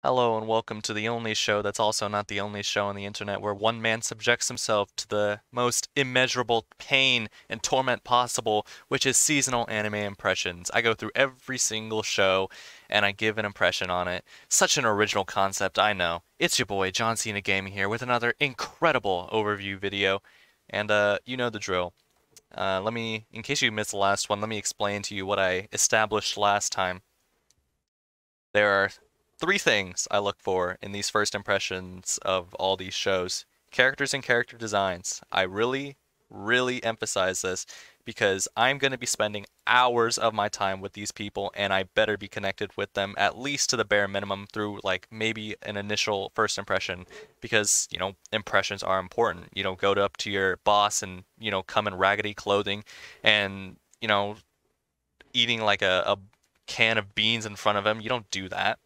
Hello and welcome to the only show that's also not the only show on the internet where one man subjects himself to the most immeasurable pain and torment possible, which is seasonal anime impressions. I go through every single show and I give an impression on it. Such an original concept, I know. It's your boy John Cena Gaming here with another incredible overview video. And you know the drill. In case you missed the last one, let me explain to you what I established last time. There are three things I look for in these first impressions of all these shows. Characters and character designs. I really emphasize this because I'm going to be spending hours of my time with these people and I better be connected with them at least to the bare minimum through like maybe an initial first impression because, impressions are important. Go up to your boss and, come in raggedy clothing and, eating like a can of beans in front of him. You don't do that.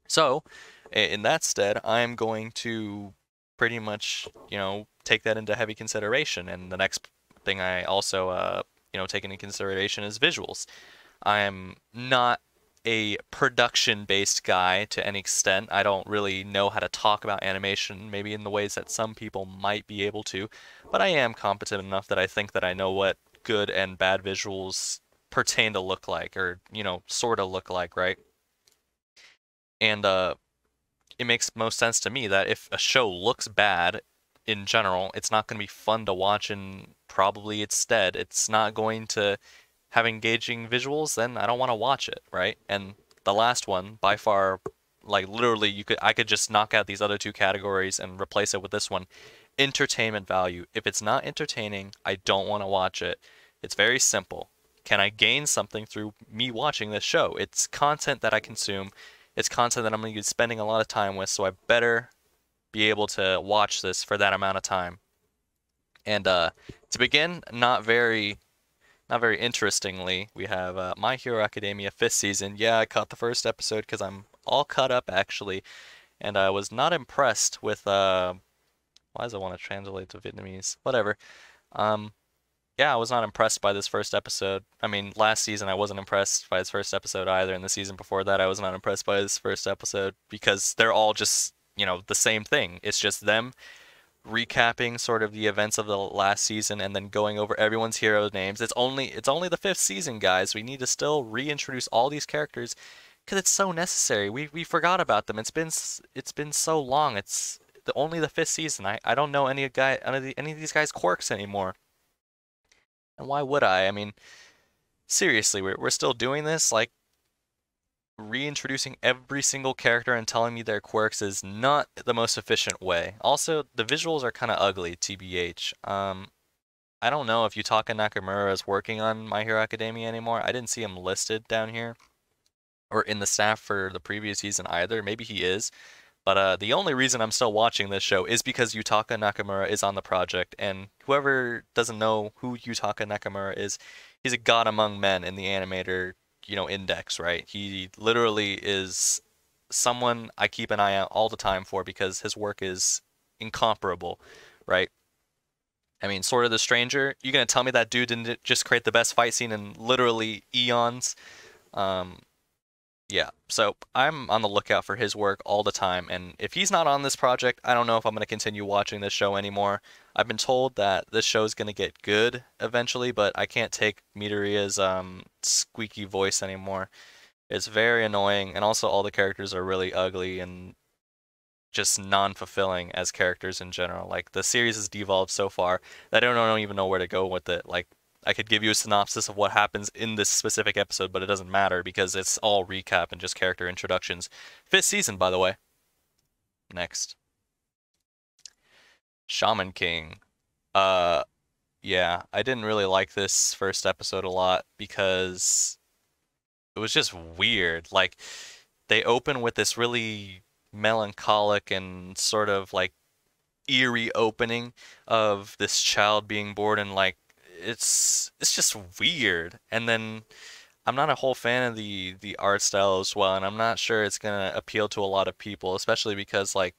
So, in that stead, I'm going to pretty much, take that into heavy consideration. And the next thing I also, take into consideration is visuals. I'm not a production-based guy to any extent. I don't really know how to talk about animation, maybe in the ways that some people might be able to, but I am competent enough that I think that I know what good and bad visuals pertain to look like, or, sort of look like, right? And it makes most sense to me that if a show looks bad in general, it's not going to be fun to watch, and probably instead it's not going to have engaging visuals, then I don't want to watch it, right? And the last one, by far, like literally I could just knock out these other two categories and replace it with this one. Entertainment value. If it's not entertaining, I don't want to watch it. It's very simple. Can I gain something through me watching this show? It's content that I consume. It's content that I'm going to be spending a lot of time with, so I better be able to watch this for that amount of time. And to begin, not very interestingly, we have My Hero Academia 5th season. Yeah, I caught the first episode because I'm all caught up actually, and I was not impressed with why does it want to translate to Vietnamese? Whatever. Um, yeah, I was not impressed by this first episode. I mean, last season I wasn't impressed by this first episode either, and the season before that I was not impressed by this first episode because they're all just, the same thing. It's just them recapping sort of the events of the last season and then going over everyone's hero names. It's only the 5th season, guys. We need to still reintroduce all these characters because it's so necessary. We forgot about them. It's been so long. It's only the 5th season. I don't know any of these guys' quirks anymore. And why would I? I mean, seriously, we're still doing this? Like, reintroducing every single character and telling me their quirks is not the most efficient way. Also, the visuals are kind of ugly, TBH. I don't know if Yutaka Nakamura is working on My Hero Academia anymore. I didn't see him listed down here or in the staff for the previous season either. Maybe he is. But the only reason I'm still watching this show is because Yutaka Nakamura is on the project, and whoever doesn't know who Yutaka Nakamura is, he's a god among men in the animator, index, right? He literally is someone I keep an eye out all the time for because his work is incomparable, right? I mean, Sword of the Stranger, you gonna tell me that dude didn't just create the best fight scene in literally eons? Um, yeah, so I'm on the lookout for his work all the time, and if he's not on this project, I don't know if I'm going to continue watching this show anymore. I've been told that this show is going to get good eventually, but I can't take Midoriya's squeaky voice anymore. It's very annoying, and also all the characters are really ugly and just non-fulfilling as characters in general. Like, the series has devolved so far that I don't even know where to go with it. Like, I could give you a synopsis of what happens in this specific episode, but it doesn't matter because it's all recap and just character introductions. 5th season, by the way. Next. Shaman King. Uh, yeah, I didn't really like this first episode a lot because it was just weird. Like, they open with this really melancholic and sort of like eerie opening of this child being born, and like it's just weird. And then I'm not a whole fan of the art style as well, and I'm not sure it's gonna appeal to a lot of people, especially because like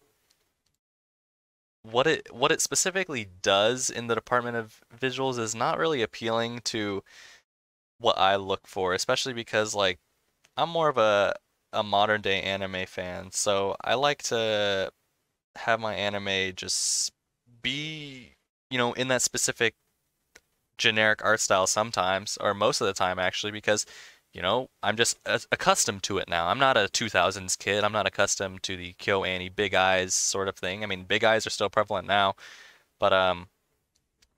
what it specifically does in the department of visuals is not really appealing to what I look for, especially because like I'm more of a modern day anime fan, so I like to have my anime just be, in that specific generic art style sometimes, or most of the time actually, because, I'm just accustomed to it now. I'm not a 2000s kid. I'm not accustomed to the Kyo Annie big eyes sort of thing. I mean, big eyes are still prevalent now, but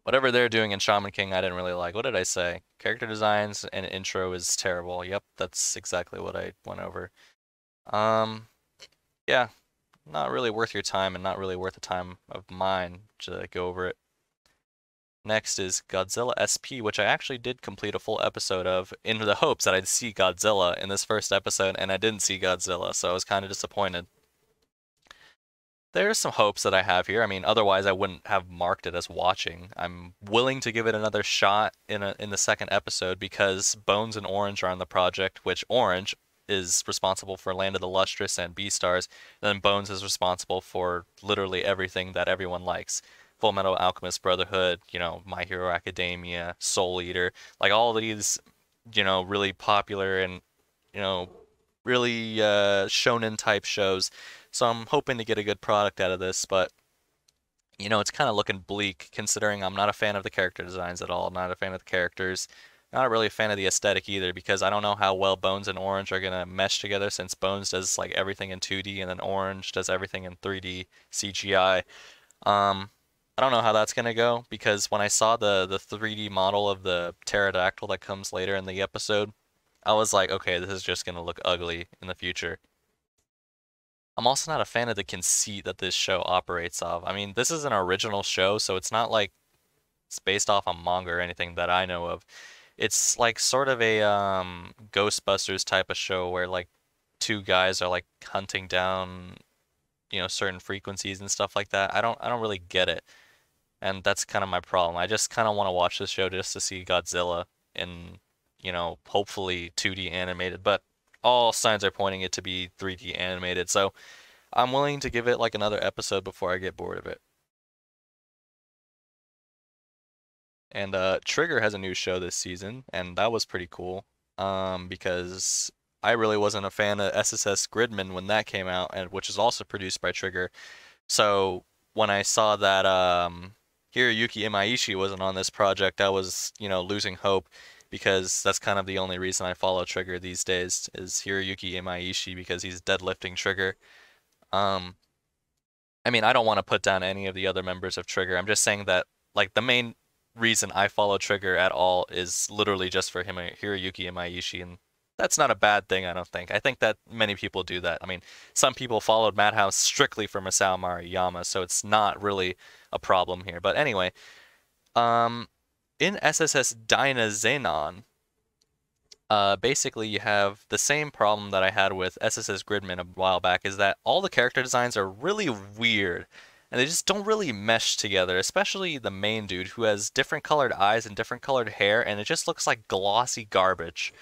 whatever they're doing in Shaman King, I didn't really like. What did I say? Character designs and intro is terrible. Yep, that's exactly what I went over. Um, yeah, not really worth your time and not really worth the time of mine to go over it. Next is Godzilla SP, which I actually did complete a full episode of in the hopes that I'd see Godzilla in this first episode, and I didn't see Godzilla, so I was kind of disappointed. There's some hopes that I have here. I mean, otherwise I wouldn't have marked it as watching. I'm willing to give it another shot in the second episode because Bones and Orange are on the project, which Orange is responsible for Land of the Lustrous and Beastars, and then Bones is responsible for literally everything that everyone likes. Full Metal Alchemist Brotherhood, My Hero Academia, Soul Eater, like all of these, really popular and, you know, really shonen type shows. So I'm hoping to get a good product out of this, but it's kind of looking bleak considering I'm not a fan of the character designs at all, not a fan of the characters, not really a fan of the aesthetic either because I don't know how well Bones and Orange are gonna mesh together since Bones does like everything in 2D and then Orange does everything in 3D CGI. Um, I don't know how that's gonna go because when I saw the 3D model of the pterodactyl that comes later in the episode, I was like, okay, this is just gonna look ugly in the future. I'm also not a fan of the conceit that this show operates off. I mean, this is an original show, so it's not like it's based off a manga or anything that I know of. It's like sort of a Ghostbusters type of show where like two guys are like hunting down, certain frequencies and stuff like that. I don't really get it. And that's kind of my problem. I just kind of want to watch this show just to see Godzilla in, hopefully 2D animated, but all signs are pointing it to be 3D animated. So I'm willing to give it like another episode before I get bored of it. And Trigger has a new show this season, and that was pretty cool. Because I really wasn't a fan of SSS Gridman when that came out, and which is also produced by Trigger. So when I saw that Hiroyuki Imaishi wasn't on this project, I was, losing hope because that's kind of the only reason I follow Trigger these days is Hiroyuki Imaishi because he's deadlifting Trigger. Um, I mean, I don't want to put down any of the other members of Trigger. I'm just saying that like the main reason I follow Trigger at all is literally just for him, Hiroyuki Imaishi, and that's not a bad thing, I don't think. I think that many people do that. I mean, some people followed Madhouse strictly for Masao Maruyama, so it's not really a problem here. But anyway, um, in SSS.Dynazenon, basically you have the same problem that I had with SSS Gridman a while back, is that all the character designs are really weird. And they just don't really mesh together, especially the main dude who has different colored eyes and different colored hair, and it just looks like glossy garbage.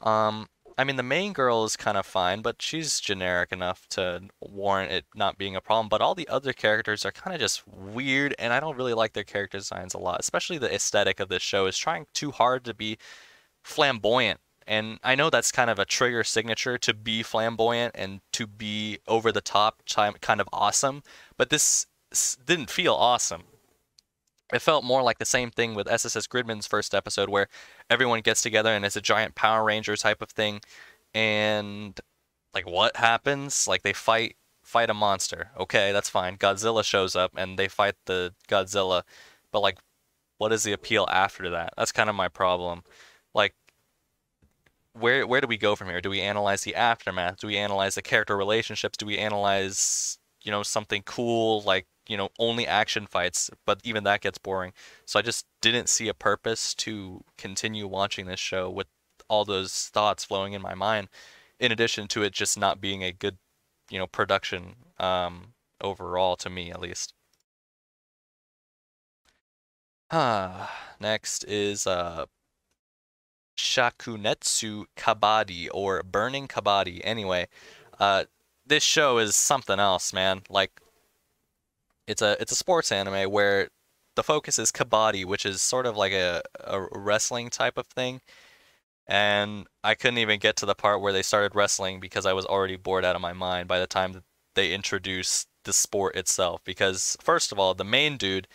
Um, I mean, the main girl is kind of fine, but she's generic enough to warrant it not being a problem. But all the other characters are kind of just weird, and I don't really like their character designs a lot. Especially the aesthetic of this show is trying too hard to be flamboyant. And I know that's kind of a Trigger signature to be flamboyant and to be over the top, kind of awesome. But this didn't feel awesome. It felt more like the same thing with SSS Gridman's first episode, where everyone gets together and it's a giant Power Ranger type of thing, and like what happens? Like they fight a monster. Okay, that's fine. Godzilla shows up and they fight the Godzilla, but like, what is the appeal after that? That's kind of my problem. Like, where do we go from here? Do we analyze the aftermath? Do we analyze the character relationships? Do we analyze, something cool like, only action fights, but even that gets boring. So I just didn't see a purpose to continue watching this show with all those thoughts flowing in my mind, in addition to it just not being a good, production overall to me at least. Next is Shakunetsu Kabaddi or Burning Kabaddi. Anyway, uh, this show is something else, man. Like it's a sports anime where the focus is kabaddi, which is sort of like a wrestling type of thing. And I couldn't even get to the part where they started wrestling because I was already bored out of my mind by the time that they introduced the sport itself. Because, first of all, the main dude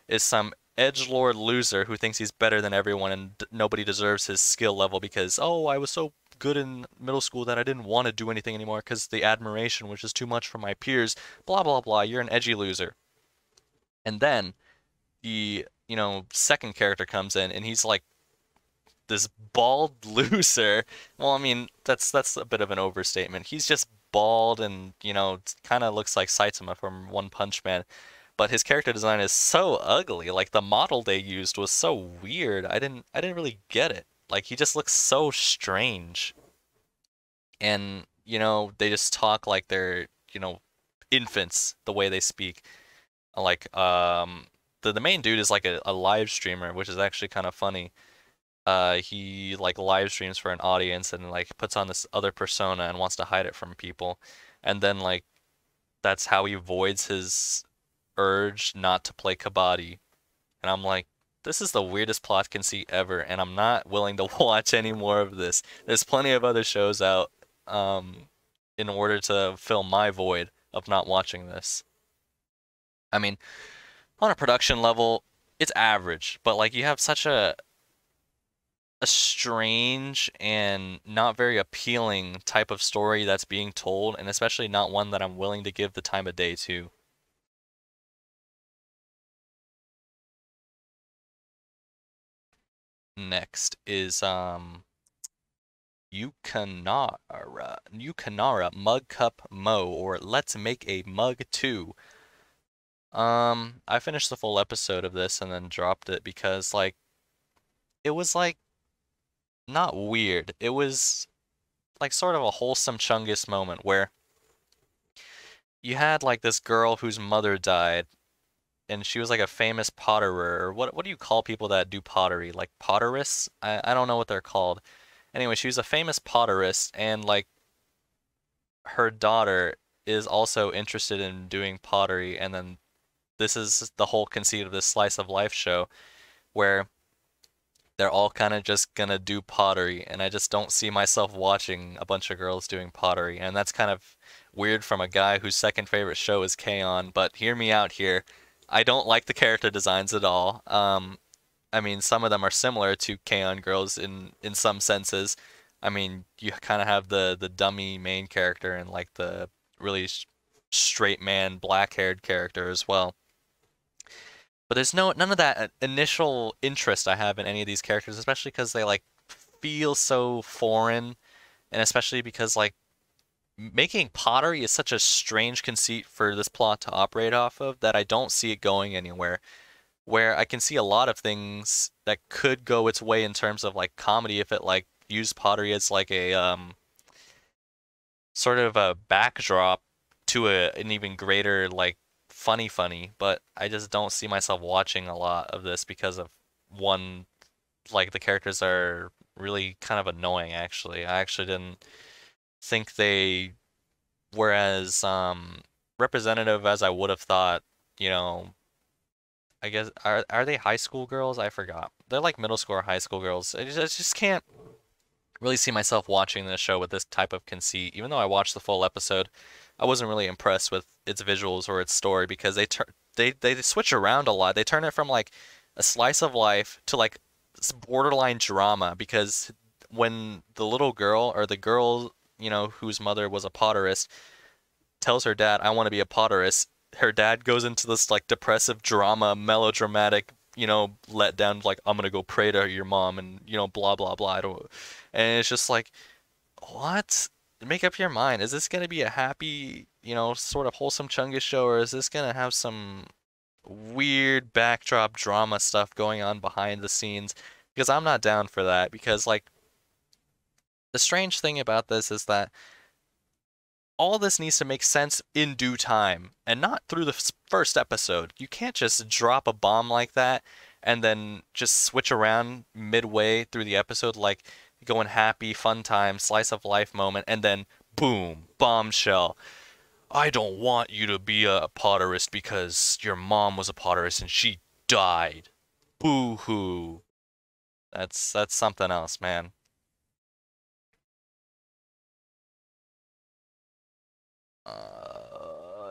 is some edgelord loser who thinks he's better than everyone and nobody deserves his skill level because, oh, I was so good in middle school that I didn't want to do anything anymore because the admiration was just too much for my peers. Blah, blah, blah. You're an edgy loser. And then the, second character comes in and he's like this bald loser. Well, I mean, that's a bit of an overstatement. He's just bald and, kind of looks like Saitama from One Punch Man. But his character design is so ugly. Like the model they used was so weird. I didn't really get it. Like he just looks so strange. And, they just talk like they're, infants the way they speak. Like the main dude is like a live streamer, which is actually kind of funny. He like live streams for an audience and like puts on this other persona and wants to hide it from people. And then like that's how he avoids his urge not to play Kabaddi. And I'm like, this is the weirdest plot conceit ever, and I'm not willing to watch any more of this. There's plenty of other shows out in order to fill my void of not watching this. I mean, on a production level, it's average, but like you have such a strange and not very appealing type of story that's being told, and especially not one that I'm willing to give the time of day to. Next is Yakunara Mug Cup Mo, or Let's Make a Mug 2. I finished the full episode of this and then dropped it because like it was like not weird. It was like sort of a wholesome Chungus moment where you had like this girl whose mother died and she was like a famous potterer, or what do you call people that do pottery? Like potterists? I don't know what they're called. Anyway, she was a famous potterist and like her daughter is also interested in doing pottery, and then this is the whole conceit of this slice of life show where they're all kind of just gonna do pottery, and I just don't see myself watching a bunch of girls doing pottery, and that's kind of weird from a guy whose second favorite show is K-On, but hear me out here. I don't like the character designs at all. I mean, some of them are similar to K-On girls in some senses. I mean, you kind of have the dummy main character and like the really straight man black-haired character as well. But there's none of that initial interest I have in any of these characters, especially because they like feel so foreign, and especially because like making pottery is such a strange conceit for this plot to operate off of that I don't see it going anywhere. Where I can see a lot of things that could go its way in terms of like comedy if it like used pottery as like a sort of a backdrop to an even greater like funny, but I just don't see myself watching a lot of this because of one, like the characters are really kind of annoying actually. I actually didn't think they were as representative as I would have thought, you know. I guess are they high school girls? I forgot. They're like middle school or high school girls. I just can't really see myself watching this show with this type of conceit. Even though I watched the full episode, I wasn't really impressed with its visuals or its story because they switch around a lot. They turn it from like a slice of life to like borderline drama because when the little girl or the girl, whose mother was a potterist, tells her dad, "I want to be a potterist," her dad goes into this like depressive drama, melodramatic, letdown, like, "I'm gonna go pray to your mom," and blah blah blah. I don't, and it's just like, what? Make up your mind. Is this gonna be a happy, sort of wholesome Chungus show, or is this gonna have some weird backdrop drama stuff going on behind the scenes? Because I'm not down for that. Because like the strange thing about this is that all this needs to make sense in due time and not through the first episode. You can't just drop a bomb like that and then just switch around midway through the episode, like going happy, fun time, slice of life moment, and then boom, bombshell. "I don't want you to be a potterist because your mom was a potterist and she died. Boo hoo." That's something else, man.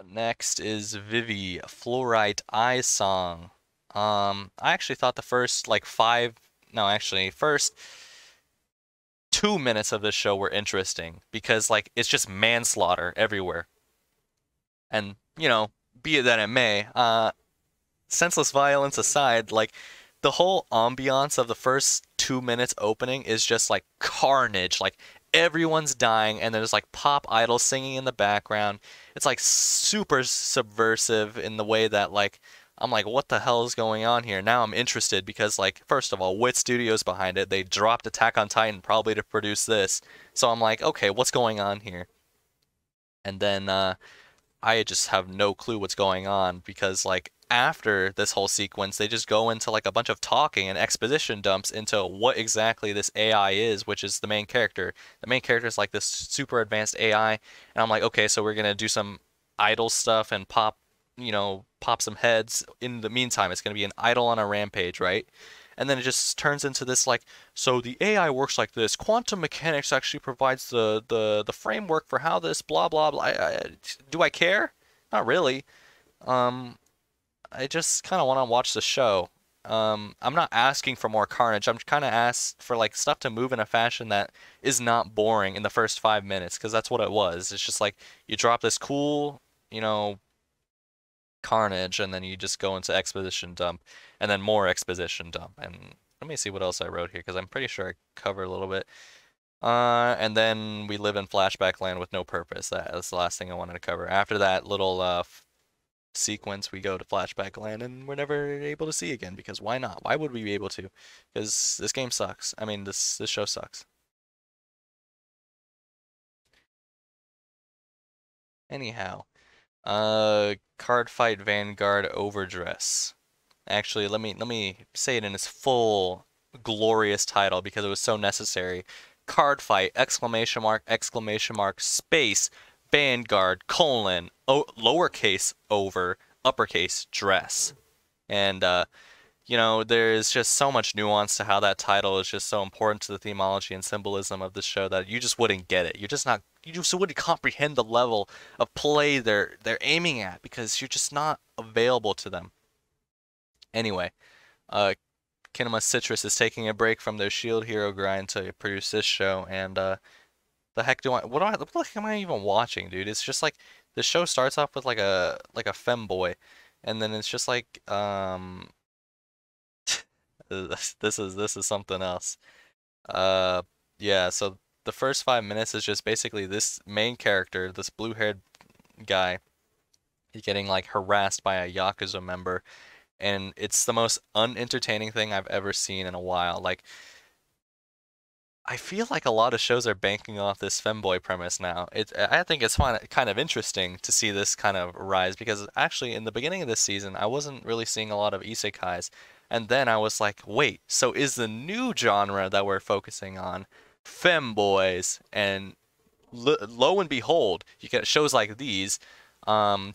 Next is Vivy, Fluorite Eye Song. I actually thought the first like first 2 minutes of this show were interesting because like it's just manslaughter everywhere. And, be it that it may, senseless violence aside, like the whole ambiance of the first 2 minutes opening is just like carnage. Like everyone's dying, and there's like pop idols singing in the background. It's like super subversive in the way that like I'm like, what the hell is going on here? Now I'm interested because like first of all, Wit Studios behind it. They dropped Attack on Titan probably to produce this. So I'm like, okay, what's going on here? And then I just have no clue what's going on because like after this whole sequence, they just go into like a bunch of talking and exposition dumps into what exactly this AI is, which is the main character. The main character is like this super advanced AI, and I'm like, okay, so we're gonna do some idol stuff and pop some heads. In the meantime, it's gonna be an idol on a rampage, right? And then it just turns into this like, so the AI works like this. Quantum mechanics actually provides the framework for how this blah blah blah. Do I care? Not really. Um, I just kind of want to watch the show. I'm not asking for more carnage. I'm kind of asked for like stuff to move in a fashion that is not boring in the first 5 minutes, because that's what it was. It's just like you drop this cool, carnage, and then you just go into exposition dump, and then more exposition dump. And let me see what else I wrote here, because I'm pretty sure I covered a little bit. And then we live in flashback land with no purpose. That's the last thing I wanted to cover. After that little sequence, we go to flashback land, and we're never able to see again, because why not? Why would we be able to? Because this game sucks. I mean, this show sucks. Anyhow, Cardfight Vanguard overdress. Actually, let me say it in its full glorious title because it was so necessary. Cardfight exclamation mark space Vanguard lowercase over uppercase dress. And there's just so much nuance to how that title is just so important to the themology and symbolism of the show that you just wouldn't get it. You just wouldn't comprehend the level of play they're aiming at because you're just not available to them. Anyway, uh, Kinema Citrus is taking a break from their Shield Hero grind to produce this show, and the heck what the heck am I even watching, dude? It's just like the show starts off with like a femboy, and then it's just like this is something else. Uh, yeah. So the first 5 minutes is just basically this main character, this blue-haired guy, he's getting like harassed by a Yakuza member, and it's the most unentertaining thing I've ever seen in a while. Like, I feel like a lot of shows are banking off this femboy premise now. I think it's kind of interesting to see this kind of rise because actually in the beginning of this season, I wasn't really seeing a lot of isekais. And then I was like, wait, so is the new genre that we're focusing on femboys? And lo and behold, you get shows like these,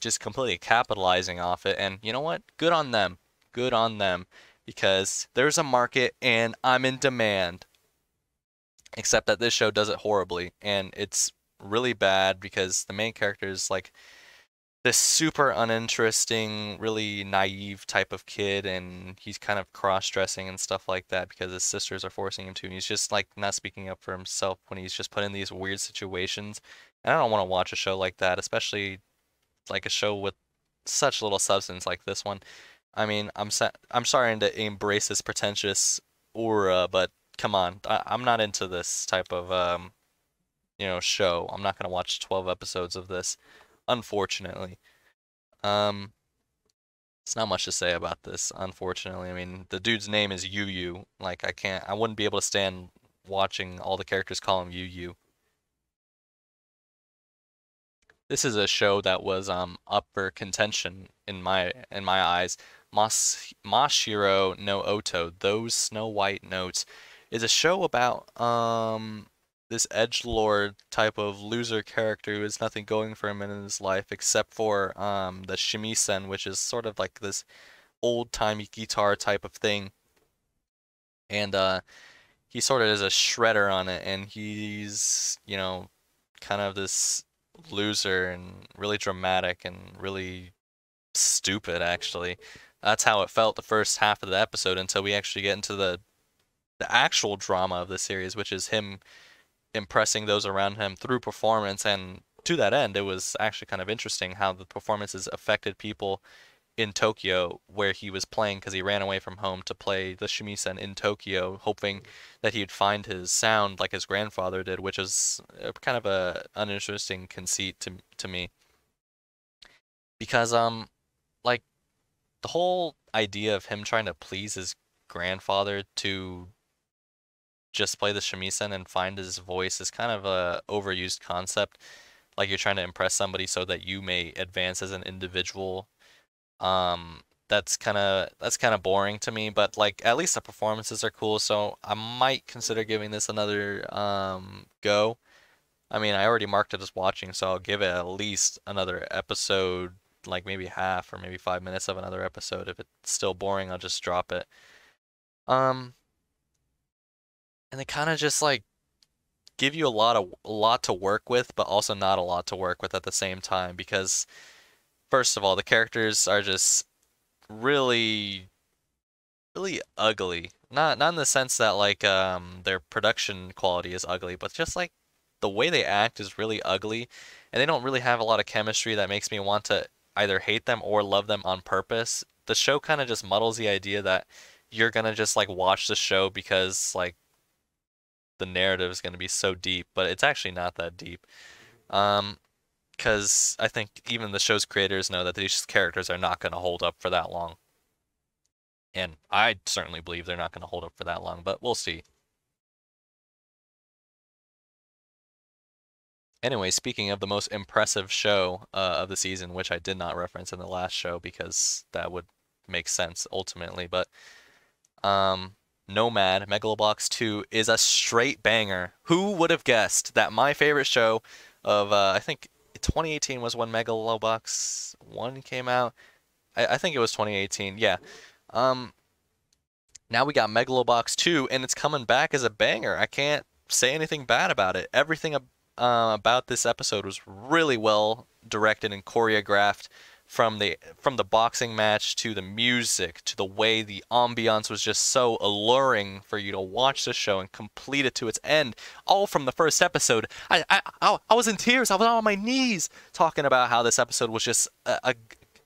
just completely capitalizing off it. And you know what? Good on them. Good on them. Because there's a market and I'm in demand. Except that this show does it horribly, and it's really bad because the main character is like this super uninteresting, really naive type of kid, and he's kind of cross-dressing and stuff like that because his sisters are forcing him to, and he's just like not speaking up for himself when he's just put in these weird situations. And I don't want to watch a show like that, especially like a show with such little substance like this one. I mean, I'm sorry to embrace this pretentious aura, but come on, I'm not into this type of show. I'm not gonna watch 12 episodes of this, unfortunately. Um, it's not much to say about this, unfortunately. I mean, the dude's name is Eiyuu. Like, I wouldn't be able to stand watching all the characters call him Eiyuu. This is a show that was up for contention in my eyes. Mashiro no Oto, Those Snow White Notes, is a show about this edgelord type of loser character who has nothing going for him in his life except for the shamisen, which is sort of like this old-timey guitar type of thing. And he sort of is a shredder on it, and he's kind of this loser and really dramatic and really stupid, actually. That's how it felt the first half of the episode until we actually get into the actual drama of the series, which is him impressing those around him through performance. And to that end, it was actually kind of interesting how the performances affected people in Tokyo, where he was playing because he ran away from home to play the shamisen in Tokyo, hoping that he'd find his sound like his grandfather did, which is kind of a uninteresting conceit to me because like the whole idea of him trying to please his grandfather to just play the shamisen and find his voice is kind of a overused concept. Like you're trying to impress somebody so that you may advance as an individual. That's kind of boring to me, but like at least the performances are cool, so I might consider giving this another go. I mean, I already marked it as watching, so I'll give it at least another episode, like maybe half or maybe 5 minutes of another episode. If it's still boring, I'll just drop it. Um, and they kind of just like give you a lot to work with, but also not a lot to work with at the same time because first of all, the characters are just really really ugly. Not in the sense that like their production quality is ugly, but just like the way they act is really ugly, and they don't really have a lot of chemistry that makes me want to either hate them or love them on purpose. The show kind of just muddles the idea that you're gonna just like watch the show because like the narrative is gonna be so deep, but it's actually not that deep. Um, because I think even the show's creators know that these characters are not gonna hold up for that long. And I certainly believe they're not going to hold up for that long, but we'll see. Anyway, speaking of the most impressive show of the season, which I did not reference in the last show because that would make sense ultimately, but Nomad, Megalo Box 2 is a straight banger. Who would have guessed that my favorite show of, I think 2018 was when Megalo Box 1 came out? I think it was 2018, yeah. Um, Now we got Megalobox 2, and it's coming back as a banger. I can't say anything bad about it. Everything about this episode was really well directed and choreographed, from the boxing match to the music to the way the ambiance was just so alluring for you to watch the show and complete it to its end, all from the first episode. I was in tears. I was on my knees talking about how this episode was just a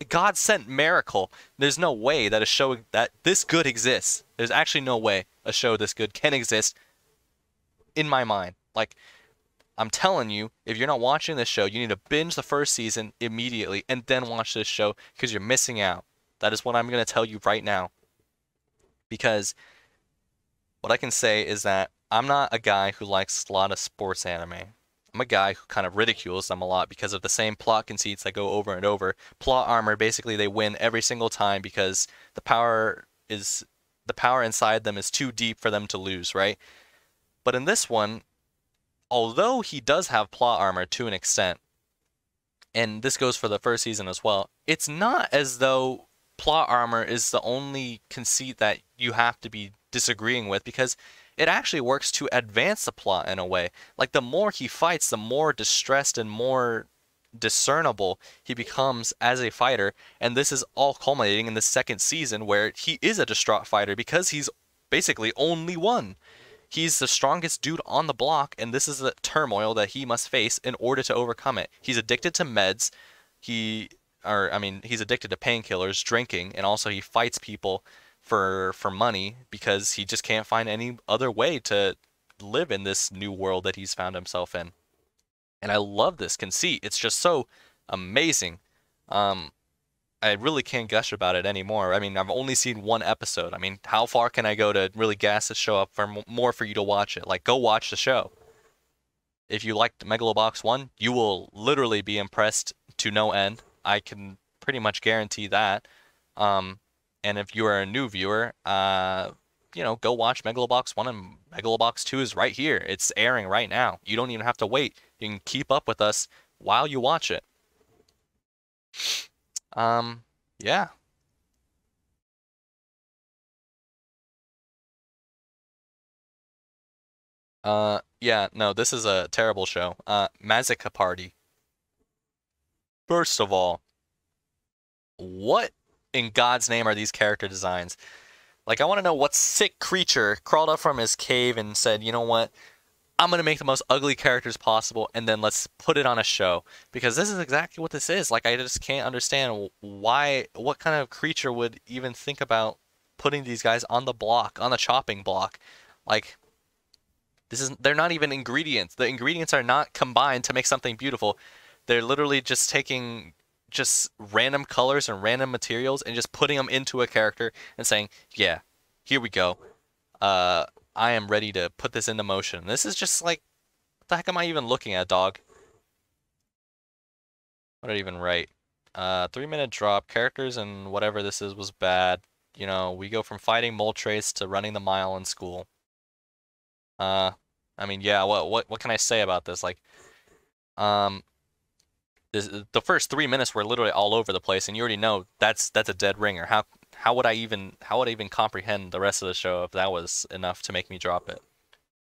God sent miracle. There's no way that a show that this good exists. There's actually no way a show this good can exist in my mind. Like, I'm telling you, if you're not watching this show, you need to binge the first season immediately and then watch this show because you're missing out. That is what I'm going to tell you right now. Because what I can say is that I'm not a guy who likes a lot of sports anime. I'm a guy who kind of ridicules them a lot because of the same plot conceits that go over and over. Plot armor, basically they win every single time because the power inside them is too deep for them to lose, right? But in this one, although he does have plot armor to an extent, and this goes for the first season as well, it's not as though plot armor is the only conceit that you have to be disagreeing with because it actually works to advance the plot in a way. Like the more he fights, the more distressed and more discernible he becomes as a fighter, and this is all culminating in the second season where he is a distraught fighter because he's basically only one. He's the strongest dude on the block, and this is the turmoil that he must face in order to overcome it. He's addicted to meds. He's addicted to painkillers, drinking, and also he fights people for money because he just can't find any other way to live in this new world that he's found himself in. And I love this conceit. It's just so amazing. Um, I really can't gush about it anymore. I mean, I've only seen one episode. I mean, how far can I go to really gas the show up for more for you to watch it? Like, go watch the show. If you liked Megalobox 1, you will literally be impressed to no end. I can pretty much guarantee that. Um, and if you are a new viewer, go watch Megalobox 1 and Megalobox 2 is right here. It's airing right now. You don't even have to wait. You can keep up with us while you watch it. Yeah. Yeah, no, this is a terrible show. Mazica Party. First of all, what in God's name are these character designs? Like, I want to know what sick creature crawled up from his cave and said, you know what? I'm going to make the most ugly characters possible, and then let's put it on a show. Because this is exactly what this is. Like, I just can't understand what kind of creature would even think about putting these guys on the block, on the chopping block. Like, they're not even ingredients. The ingredients are not combined to make something beautiful. They're literally just taking just random colors and random materials and just putting them into a character and saying, yeah, here we go. I am ready to put this into motion. This is just like, what the heck am I even looking at, dog? What did I even write? 3-minute drop. Characters and whatever this is was bad. You know, we go from fighting Moltres to running the mile in school. I mean, yeah, what can I say about this? Like, the first 3 minutes were literally all over the place, and you already know that's a dead ringer. How would I even comprehend the rest of the show if that was enough to make me drop it?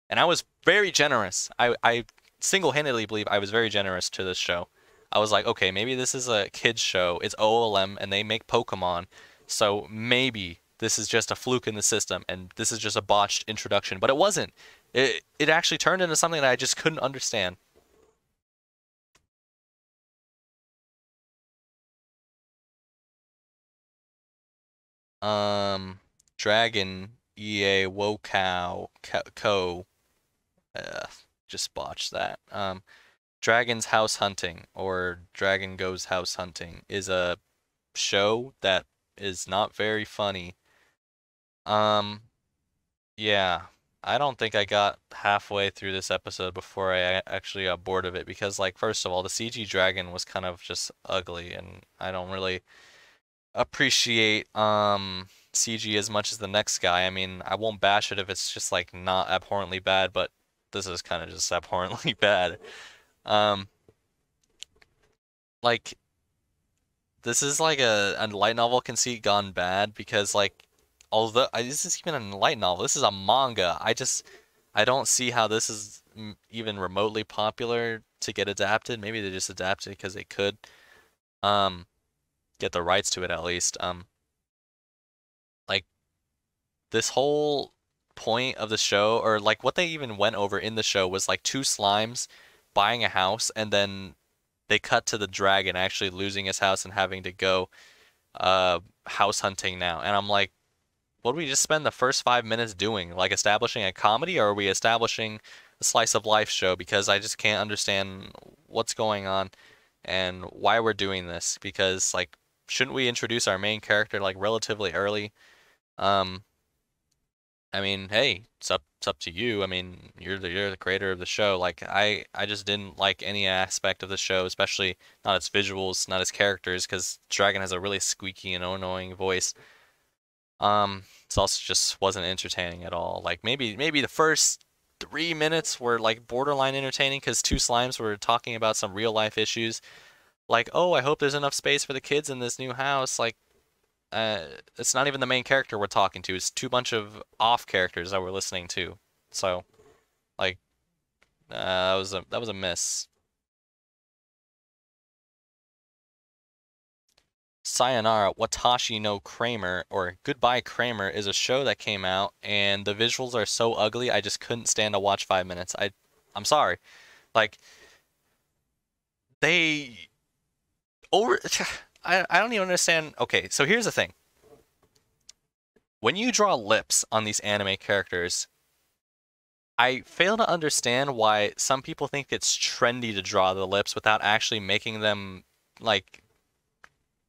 And I was very generous. I single-handedly believe I was very generous to this show. I was like, okay, maybe this is a kids show. It's OLM and they make Pokemon, so maybe this is just a fluke in the system and this is just a botched introduction. But it wasn't. It actually turned into something that I just couldn't understand. Dragon, EA, Wokow, Co. Just botched that. Dragon's House Hunting, or Dragon Goes House Hunting, is a show that is not very funny. Yeah. I don't think I got halfway through this episode before I actually got bored of it because, like, first of all, the CG dragon was kind of just ugly, and I don't really appreciate CG as much as the next guy. I mean, I won't bash it if it's just like not abhorrently bad, but this is kind of just abhorrently bad. Um, like this is like a light novel conceit gone bad because like although this is even a light novel, this is a manga. I don't see how this is even remotely popular to get adapted. Maybe they just adapted because they could. Um, get the rights to it at least. Like this whole point of the show, or like what they even went over in the show, was like two slimes buying a house, and then they cut to the dragon actually losing his house and having to go house hunting now. And I'm like, what do we just spend the first 5 minutes doing? Like establishing a comedy, or are we establishing a slice of life show? Because I just can't understand what's going on and why we're doing this. Because like, shouldn't we introduce our main character like relatively early? Um, I mean, hey, it's up to you. I mean, you're the creator of the show. Like I just didn't like any aspect of the show, especially not its visuals, not its characters, because Dragon has a really squeaky and annoying voice. It also just wasn't entertaining at all. Like maybe the first 3 minutes were like borderline entertaining because two slimes were talking about some real life issues. Like, oh, I hope there's enough space for the kids in this new house. Like, it's not even the main character we're talking to. It's two bunch of off characters that we're listening to. So, like, that was a miss. Sayonara, Watashi no Cramer, or Goodbye Cramer, is a show that came out, and the visuals are so ugly, I just couldn't stand to watch 5 minutes. I'm sorry. Like, they over. I don't even understand. Okay, so here's the thing. When you draw lips on these anime characters, I fail to understand why some people think it's trendy to draw the lips without actually making them, like,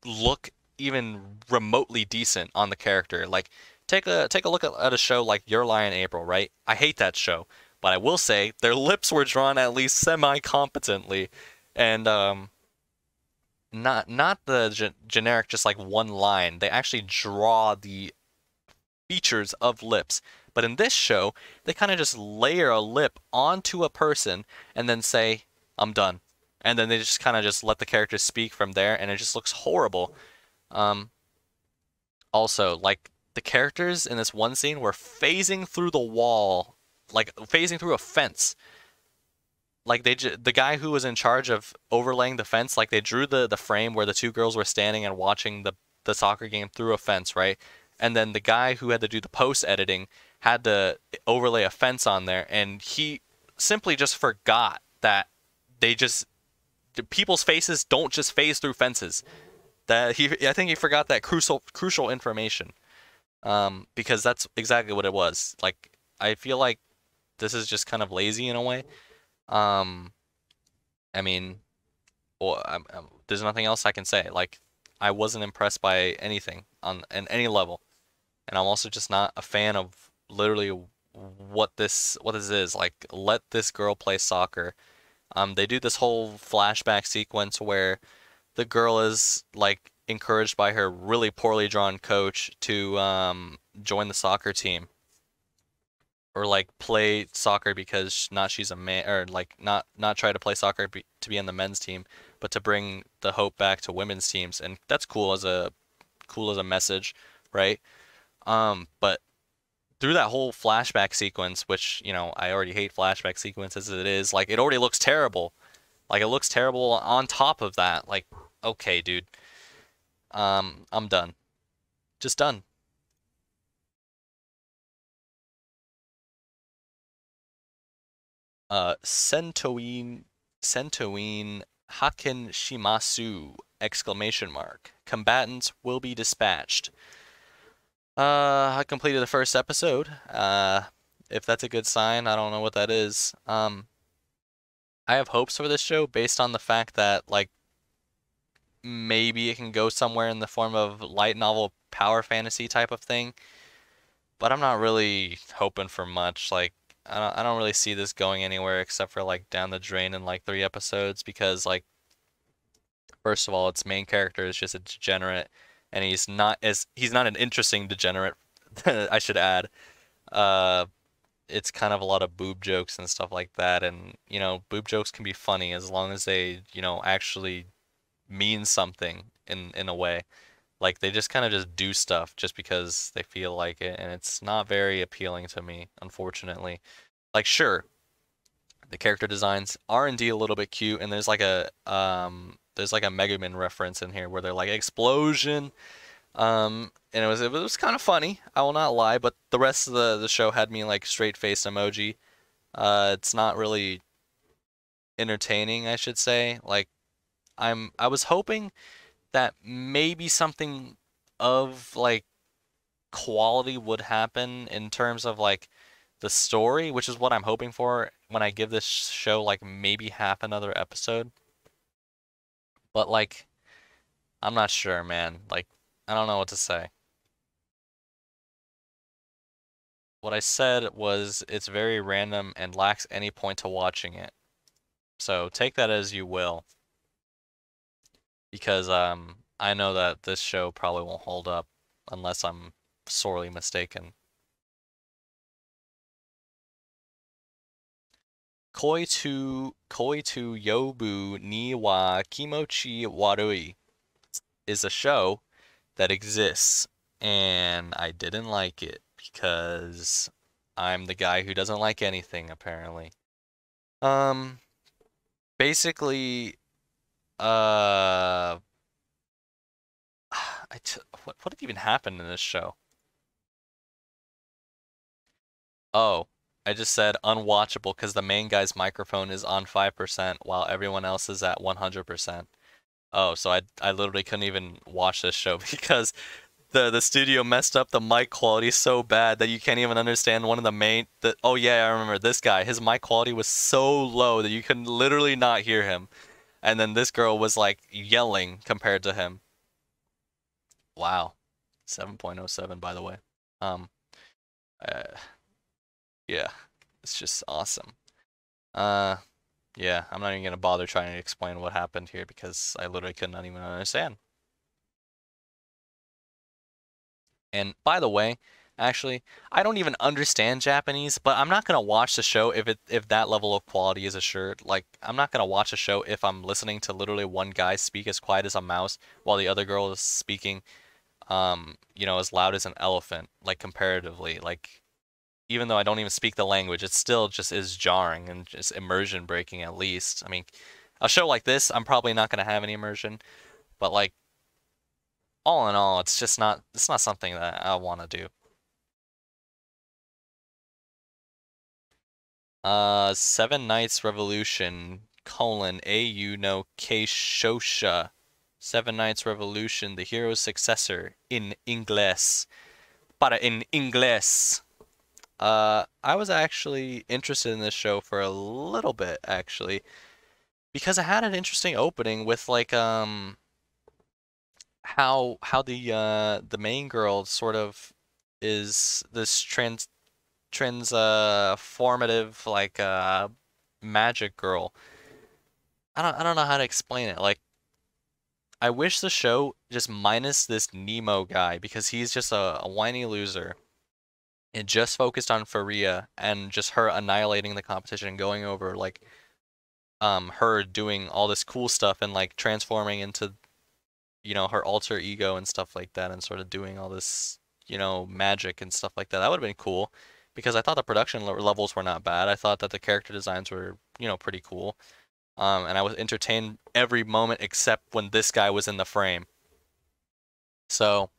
look even remotely decent on the character. Like, take a look at a show like Your Lie in April, right? I hate that show, but I will say their lips were drawn at least semi-competently, and not the generic just like one line. They actually draw the features of lips. But in this show, they kind of just layer a lip onto a person and then say, "I'm done." And then they just kind of just let the characters speak from there, and it just looks horrible. Um, Also, like, the characters in this one scene were phasing through the wall, like phasing through a fence. like the guy who was in charge of overlaying the fence, like they drew the frame where the two girls were standing and watching the soccer game through a fence, right? And then the guy who had to do the post editing had to overlay a fence on there, and he simply just forgot that they just people's faces don't just phase through fences. I think he forgot that crucial information. Because that's exactly what it was. Like I feel like this is just kind of lazy in a way. Um, I mean, well, there's nothing else I can say. Like I wasn't impressed by anything on any level, and I'm also just not a fan of literally what this is. Like let this girl play soccer. They do this whole flashback sequence where the girl is like encouraged by her really poorly drawn coach to join the soccer team or like play soccer because not she's a man, or like not try to play soccer to be on the men's team, but to bring the hope back to women's teams, and that's cool as a message, right? But through that whole flashback sequence, which I already hate flashback sequences as it is, like it already looks terrible. Like it looks terrible on top of that. Like, okay, dude. I'm done. Just done. Sentouin Hakenshimasu! Exclamation mark. Combatants will be dispatched. I completed the first episode. If that's a good sign, I don't know what that is. I have hopes for this show based on the fact that, like, maybe it can go somewhere in the form of light novel power fantasy type of thing, but I'm not really hoping for much. Like, I don't really see this going anywhere except for like down the drain in like 3 episodes because, like, first of all, its main character is just a degenerate, and he's not an interesting degenerate. I should add. Uh, it's kind of a lot of boob jokes and stuff like that, and boob jokes can be funny as long as they actually mean something in a way. Like they just kind of just do stuff just because they feel like it, and it's not very appealing to me, unfortunately. Like sure, the character designs are indeed a little bit cute, and there's like a Mega Man reference in here where they're like explosion. And it was kind of funny, I will not lie, but the rest of the show had me like straight face emoji. It's not really entertaining, I should say. Like I was hoping that maybe something of like quality would happen in terms of like the story, which is what I'm hoping for when I give this show like maybe half another episode. But like I'm not sure, man. Like I don't know what to say. What I said was it's very random and lacks any point to watching it. So take that as you will, because I know that this show probably won't hold up unless I'm sorely mistaken. Koi to Yobu ni wa Kimochi Warui is a show that exists, and I didn't like it because I'm the guy who doesn't like anything, apparently. Um, basically, uh, what even happened in this show? Oh, I just said unwatchable because the main guy's microphone is on 5% while everyone else is at 100%. Oh, so I literally couldn't even watch this show because the studio messed up the mic quality so bad that you can't even understand one of the main oh yeah, I remember this guy. His mic quality was so low that you could literally not hear him. And then this girl was like yelling compared to him. Wow. 7.07 by the way. Um uh, yeah. It's just awesome. Uh yeah, I'm not even gonna bother trying to explain what happened here because I literally could not even understand. And by the way, actually, I don't even understand Japanese, but I'm not gonna watch the show if that level of quality is assured. Like, I'm not gonna watch a show if I'm listening to literally one guy speak as quiet as a mouse while the other girl is speaking, as loud as an elephant, like comparatively. Like, even though I don't even speak the language, it still just is jarring and just immersion breaking at least. I mean, a show like this, I'm probably not going to have any immersion, but like all in all, it's not something that I want to do. 7 Knights Revolution, Eiyuu no Keishousha. 7 Knights Revolution, the hero's successor, in inglés. Para en inglés. I was actually interested in this show for a little bit, actually, because it had an interesting opening with like how the main girl sort of is this formative like magic girl. I don't know how to explain it. Like I wish the show just minus this Nemo guy because he's just a whiny loser. It just focused on Faria and just her annihilating the competition and going over like her doing all this cool stuff and like transforming into her alter ego and stuff like that and sort of doing all this magic and stuff like that. That would have been cool because I thought the production levels were not bad. I thought that the character designs were pretty cool. And I was entertained every moment except when this guy was in the frame. So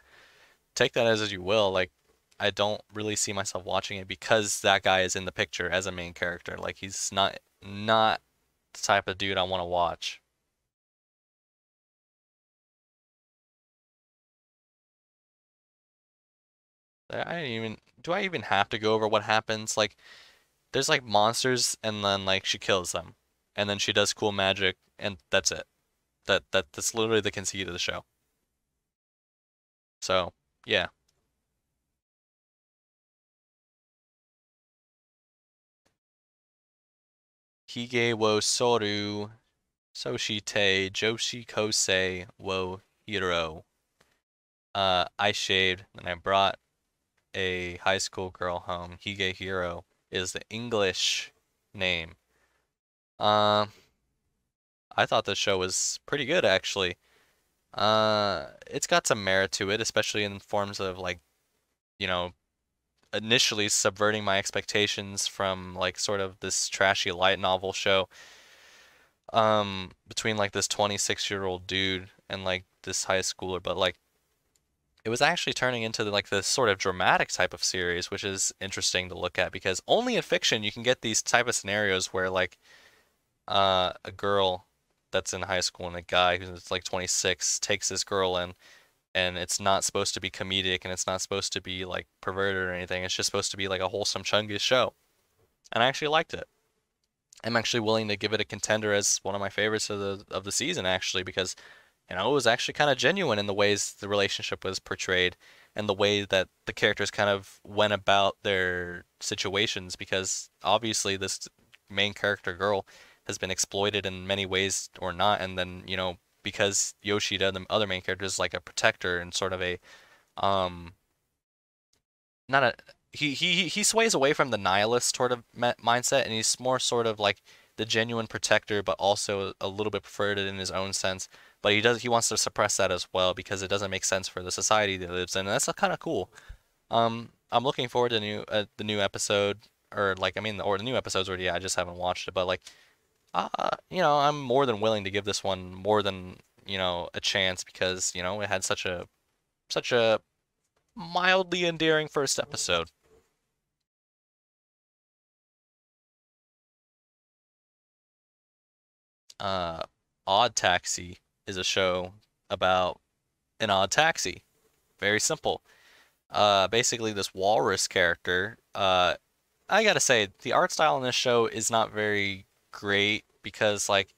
take that as you will. Like I don't really see myself watching it because that guy is in the picture as a main character. Like he's not the type of dude I want to watch. Do I even have to go over what happens? Like there's like monsters and then like she kills them. And then she does cool magic and that's it. That's literally the conceit of the show. So, yeah. Hige wo Soru, Soshite, Joshikousei wo Hirou. I shaved and I brought a high school girl home. HigeHiro is the English name. I thought the show was pretty good actually. It's got some merit to it, especially in forms of like, you know, initially subverting my expectations from like sort of this trashy light novel show between like this 26-year-old dude and like this high schooler, but like it was actually turning into like this sort of dramatic type of series, which is interesting to look at because only in fiction you can get these type of scenarios where like a girl that's in high school and a guy who's like 26 takes this girl in and it's not supposed to be comedic and it's not supposed to be like perverted or anything. It's just supposed to be like a wholesome chungus show. And I actually liked it. I'm actually willing to give it a contender as one of my favorites of the season actually because it was actually kind of genuine in the ways the relationship was portrayed and the way that the characters kind of went about their situations because obviously this main character girl has been exploited in many ways or not and then because Yoshida the other main character is like a protector and sort of a um not a he sways away from the nihilist sort of mindset and he's more sort of like the genuine protector but also a little bit perverted in his own sense but he wants to suppress that as well because it doesn't make sense for the society that he lives in and that's kind of cool. I'm looking forward to the new episode or like or the new episodes already. I just haven't watched it but like I'm more than willing to give this one more than a chance because it had such a mildly endearing first episode. uh Odd Taxi is a show about an odd taxi. Very simple. Basically this walrus character. I gotta say the art style in this show is not very great because like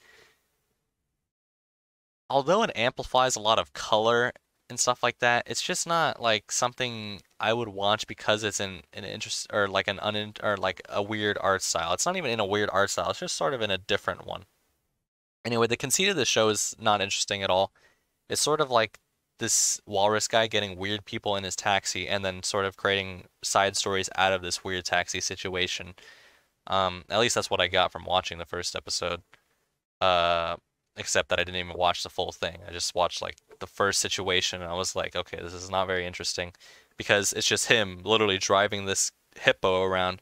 although it amplifies a lot of color and stuff like that, it's just not like something I would watch because it's an interest or like or like a weird art style. It's not even in a weird art style. It's just sort of in a different one. Anyway, the conceit of the show is not interesting at all. It's sort of like this walrus guy getting weird people in his taxi and then sort of creating side stories out of this weird taxi situation. At least that's what I got from watching the first episode. Uh, Except that I didn't even watch the full thing. I just watched like the first situation and I was like, okay, this is not very interesting because it's just him literally driving this hippo around,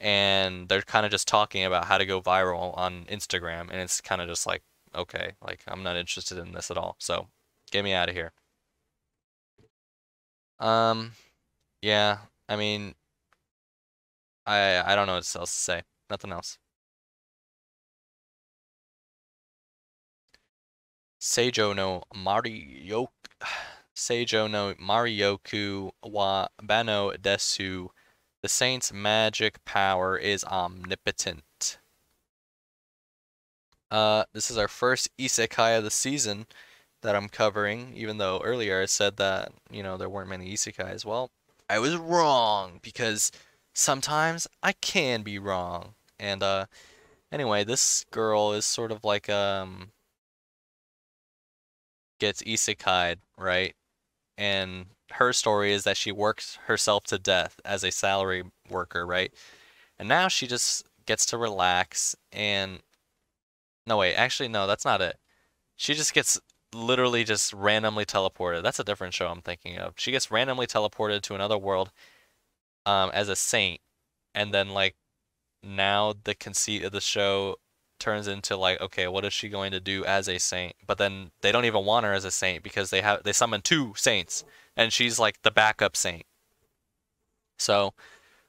and they're kind of just talking about how to go viral on Instagram, and it's kind of just like, okay, like I'm not interested in this at all. So get me out of here. Um, yeah, I mean, I don't know what else to say. Nothing else. Seijo no Marioku Seijo no Marioku wa Bano Desu. The saint's magic power is omnipotent. This is our first isekai of the season that I'm covering, even though earlier I said that, there weren't many isekais. Well, I was wrong because sometimes I can be wrong. And anyway, this girl is sort of like gets isekai'd, right? And her story is that she works herself to death as a salary worker, right? And now she just gets to relax and no wait, actually no, that's not it. She just gets literally just randomly teleported. That's a different show I'm thinking of. She gets randomly teleported to another world as a saint, and then like now the conceit of the show turns into like, okay, what is she going to do as a saint? But then they don't even want her as a saint because they summon two saints, and she's like the backup saint. So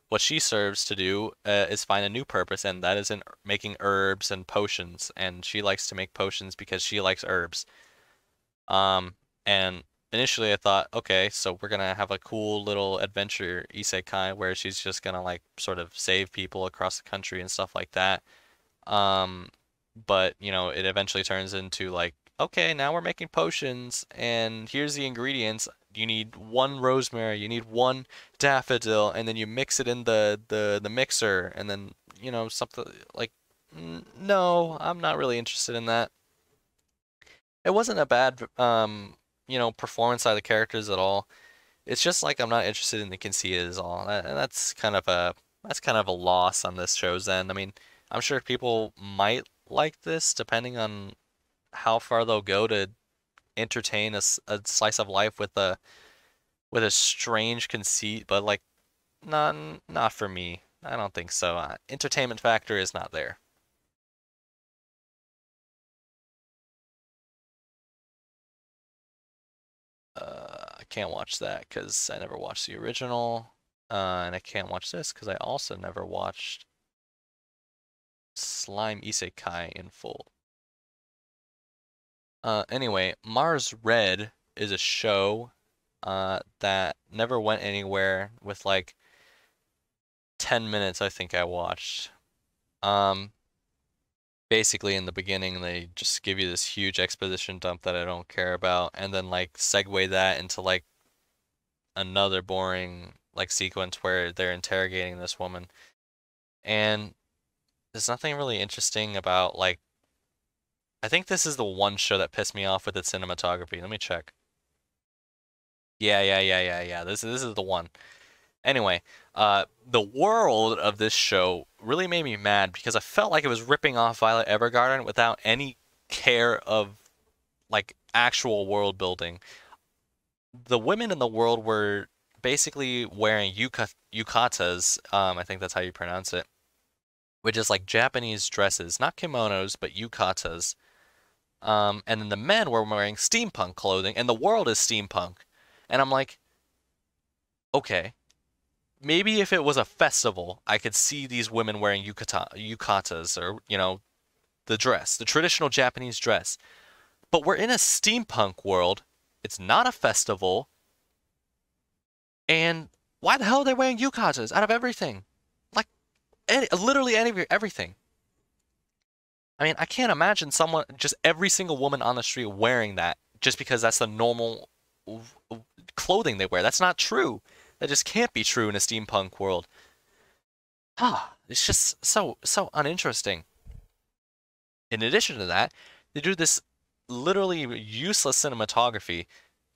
what she serves to do is find a new purpose, and that is in making herbs and potions. And she likes to make potions because she likes herbs. And initially I thought, okay, so we're gonna have a cool little adventure isekai where she's just gonna like sort of save people across the country and stuff like that. Um, but it eventually turns into like, okay, now we're making potions, and here's the ingredients. You need one rosemary, you need one daffodil, and then you mix it in the mixer, and then something like, no, I'm not really interested in that. It wasn't a bad performance by the characters at all. It's just like I'm not interested in the conceit is all. And that's kind of a loss on this show's end. I mean, I'm sure people might like this depending on how far they'll go to entertain a slice of life with a strange conceit, but like not for me. I don't think so. Entertainment factor is not there. I can't watch that because I never watched the original, and I can't watch this because I also never watched Slime Isekai in full. Anyway, Mars Red is a show that never went anywhere with like 10 minutes I think I watched. Um, Basically in the beginning they just give you this huge exposition dump that I don't care about, and then like segue that into like another boring like sequence where they're interrogating this woman. And there's nothing really interesting about like I think this is the one show that pissed me off with its cinematography. Let me check. Yeah, yeah, yeah, yeah, yeah. This is the one. Anyway, the world of this show really made me mad because I felt like it was ripping off Violet Evergarden without any care of like actual world building. The women in the world were basically wearing yukatas, I think that's how you pronounce it, which is like Japanese dresses, not kimonos, but yukatas. And then the men were wearing steampunk clothing, and the world is steampunk. And I'm like, okay, maybe if it was a festival, I could see these women wearing yukatas, or, the dress, the traditional Japanese dress. But we're in a steampunk world. It's not a festival. And why the hell are they wearing yukatas out of everything? Like, literally everything. I mean, I can't imagine someone, just every single woman on the street wearing that just because that's the normal clothing they wear. That's not true. That just can't be true in a steampunk world. Ah, it's just so uninteresting. In addition to that, they do this literally useless cinematography.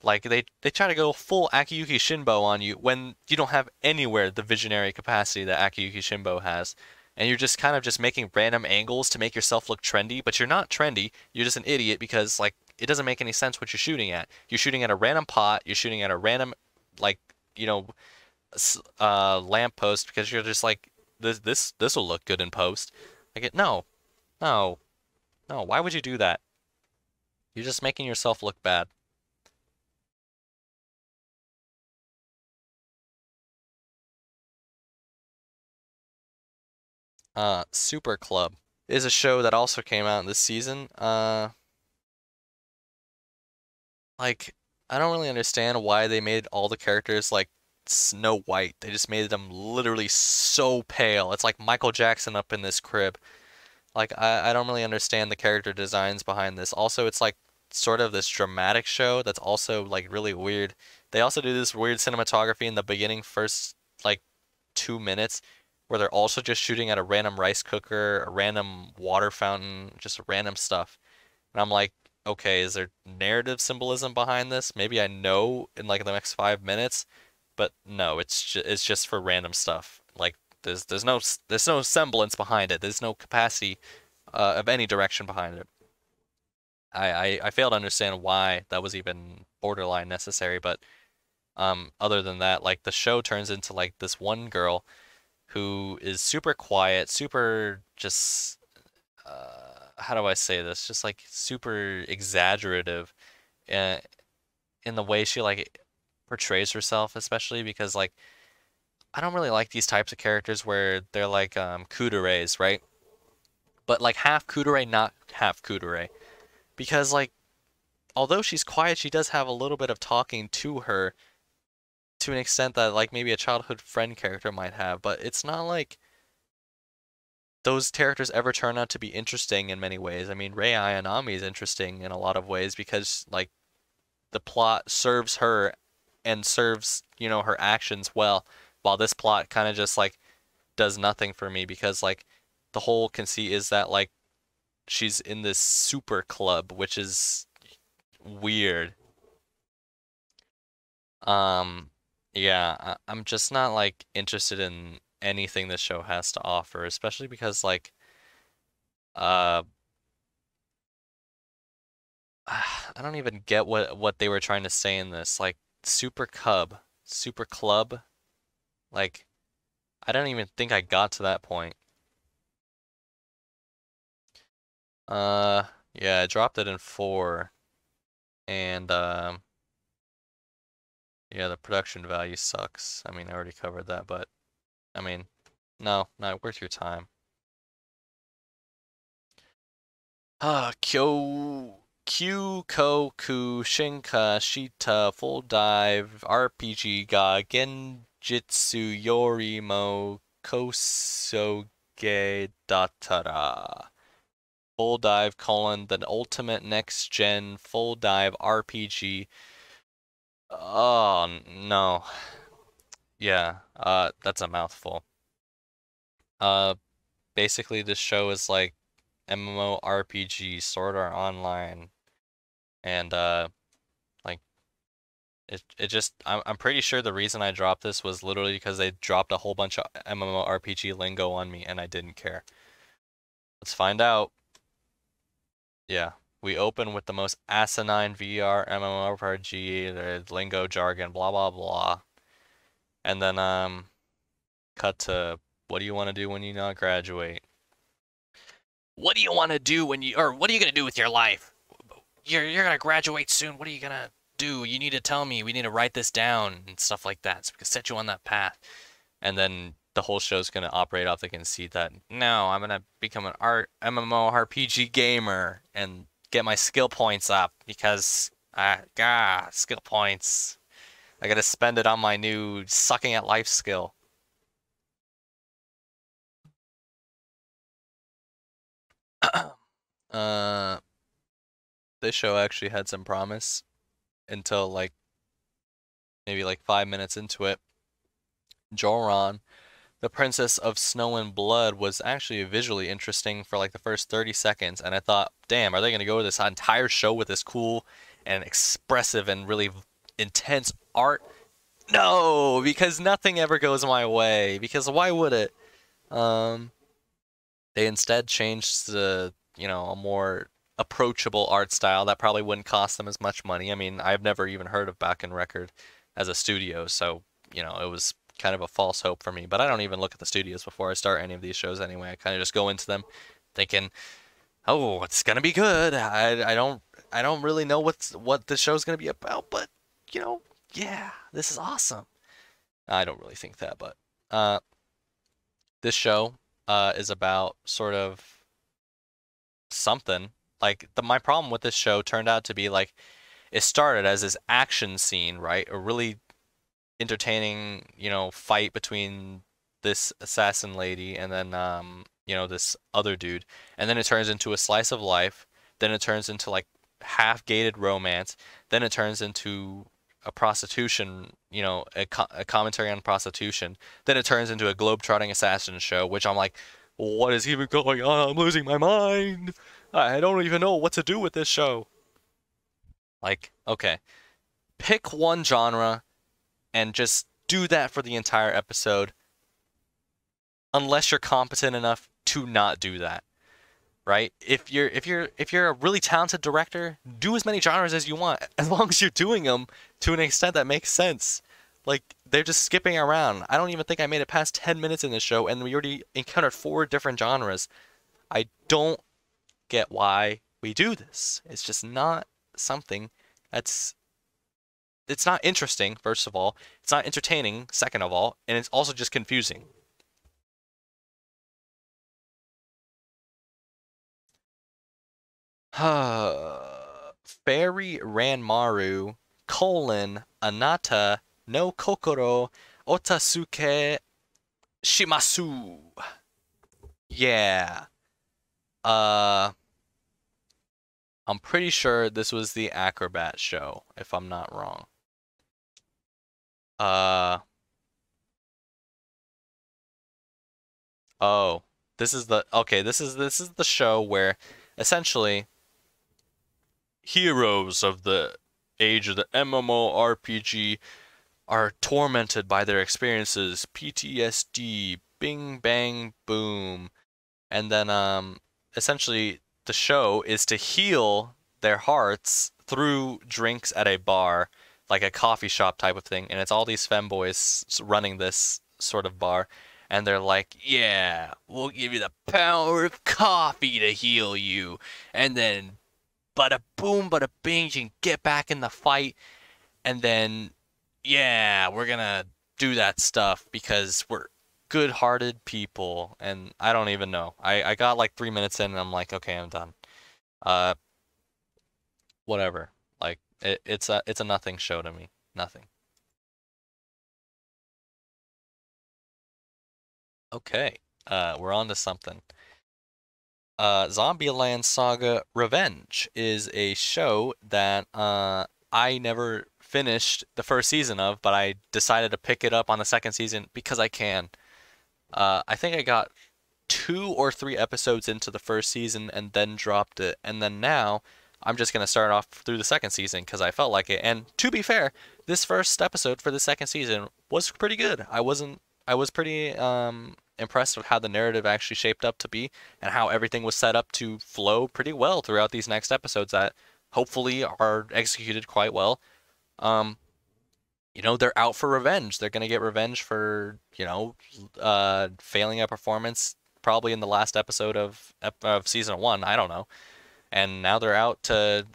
Like they try to go full Akiyuki Shinbo on you when you don't have anywhere the visionary capacity that Akiyuki Shinbo has. And you're just kind of just making random angles to make yourself look trendy, but you're not trendy. You're just an idiot because like it doesn't make any sense what you're shooting at. You're shooting at a random pot, you're shooting at a random like, you know, lamppost because you're just like this will look good in post. Like no, no, no. Why would you do that? You're just making yourself look bad. Super Club is a show that also came out this season. Like I don't really understand why they made all the characters like Snow White. They just made them literally so pale. It's like Michael Jackson up in this crib. Like I don't really understand the character designs behind this. Also, it's like sort of this dramatic show that's also like really weird. They also do this weird cinematography in the beginning, first like 2 minutes, where they're also just shooting at a random rice cooker, a random water fountain, just random stuff. And I'm like, okay, is there narrative symbolism behind this? Maybe I know in like the next 5 minutes, but no, it's just for random stuff. Like there's no semblance behind it. There's no capacity of any direction behind it. I fail to understand why that was even borderline necessary, but other than that, like the show turns into like this one girl who is super quiet, super just how do I say this? Just like super exaggerative uh, in the way she like portrays herself, especially because like I don't really like these types of characters where they're like kudereis, right? But like half kudere, not half kudere. Because like although she's quiet, she does have a little bit of talking to her to an extent that like maybe a childhood friend character might have, but it's not like those characters ever turn out to be interesting in many ways. I mean, Rei Ayanami is interesting in a lot of ways because like the plot serves her and serves, her actions well, while this plot kind of just like does nothing for me because like the whole conceit is that like she's in this super club, which is weird. Um, yeah, I'm just not like interested in anything this show has to offer, especially because like uh I don't even get what they were trying to say in this. Like Super Club, like I don't even think I got to that point. Uh yeah, I dropped it in 4 and yeah, the production value sucks. I mean, I already covered that, but I mean, no, not worth your time. Kyuukyoku Shinka Shita Full Dive RPG ga Genjitsu Yorimo Kosoge Dattara. Full Dive colon the ultimate next gen full dive RPG. Oh no. Yeah, that's a mouthful. Uh Basically this show is like MMORPG Sword Art Online and like it just I'm pretty sure the reason I dropped this was literally because they dropped a whole bunch of MMORPG lingo on me and I didn't care. Let's find out. Yeah. We open with the most asinine VR MMORPG, the lingo jargon, blah blah blah. And then cut to what do you want to do when you not graduate? What do you want to do or what are you gonna do with your life? You're gonna graduate soon. What are you gonna do? You need to tell me. We need to write this down and stuff like that, so we can set you on that path. And then the whole show's gonna operate off the conceit that no, I'm gonna become an MMORPG gamer and get my skill points up because skill points. I gotta spend it on my new sucking at life skill. uh, this show actually had some promise until like maybe like 5 minutes into it. Joran, the Princess of Snow and Blood, was actually visually interesting for like the first 30 seconds, and I thought, damn, are they gonna go this entire show with this cool and expressive and really intense art? No, because nothing ever goes my way. Because why would it? Um, they instead changed a more approachable art style that probably wouldn't cost them as much money. I mean, I've never even heard of Back in Record as a studio, so it was kind of a false hope for me. But I don't even look at the studios before I start any of these shows anyway. I kind of just go into them thinking, oh, it's gonna be good. I don't really know what the show's gonna be about, but you know, yeah, this is awesome. I don't really think that, but this show is about sort of something. Like my problem with this show turned out to be like it started as this action scene, right? A really entertaining, fight between this assassin lady and then this other dude. And then it turns into a slice of life. Then it turns into like half-gated romance. Then it turns into a prostitution, a commentary on prostitution. Then it turns into a globe-trotting assassin show, which I'm like, what is even going on? I'm losing my mind. I don't even know what to do with this show. Like, okay, pick one genre and just do that for the entire episode, unless you're competent enough to not do that, right? If you're a really talented director, do as many genres as you want, as long as you're doing them to an extent that makes sense. Like, they're just skipping around. I don't even think I made it past 10 minutes in this show, and we already encountered 4 different genres. I don't get why we do this. It's just not something that's... It's not interesting, first of all. It's not entertaining, second of all. And it's also just confusing. Fairy Ranmaru, Anata, no Kokoro, Otasuke, Shimasu. Yeah. I'm pretty sure this was the Acrobat show, if I'm not wrong. Oh, this is the show where essentially heroes of the age of the MMORPG are tormented by their experiences, PTSD, bing bang boom. And then essentially the show is to heal their hearts through drinks at a bar, like a coffee shop type of thing, and it's all these femboys running this sort of bar, and they're like, yeah, we'll give you the power of coffee to heal you, and then bada boom, bada bing, you can get back in the fight, and then, yeah, we're gonna do that stuff because we're good-hearted people, and I don't even know. I got like 3 minutes in, and I'm like, okay, I'm done. Whatever. Like, it's a nothing show to me. Nothing. Okay. We're on to something. Zombieland Saga Revenge is a show that I never finished the first season of, but I decided to pick it up on the second season because I can. I think I got 2 or 3 episodes into the first season and then dropped it, and then now I'm just gonna start off through the second season because I felt like it. And to be fair, this first episode for the second season was pretty good. I was pretty impressed with how the narrative actually shaped up to be and how everything was set up to flow pretty well throughout these next episodes that hopefully are executed quite well. They're out for revenge. They're gonna get revenge for, failing a performance probably in the last episode of season 1. I don't know. And now they're out to,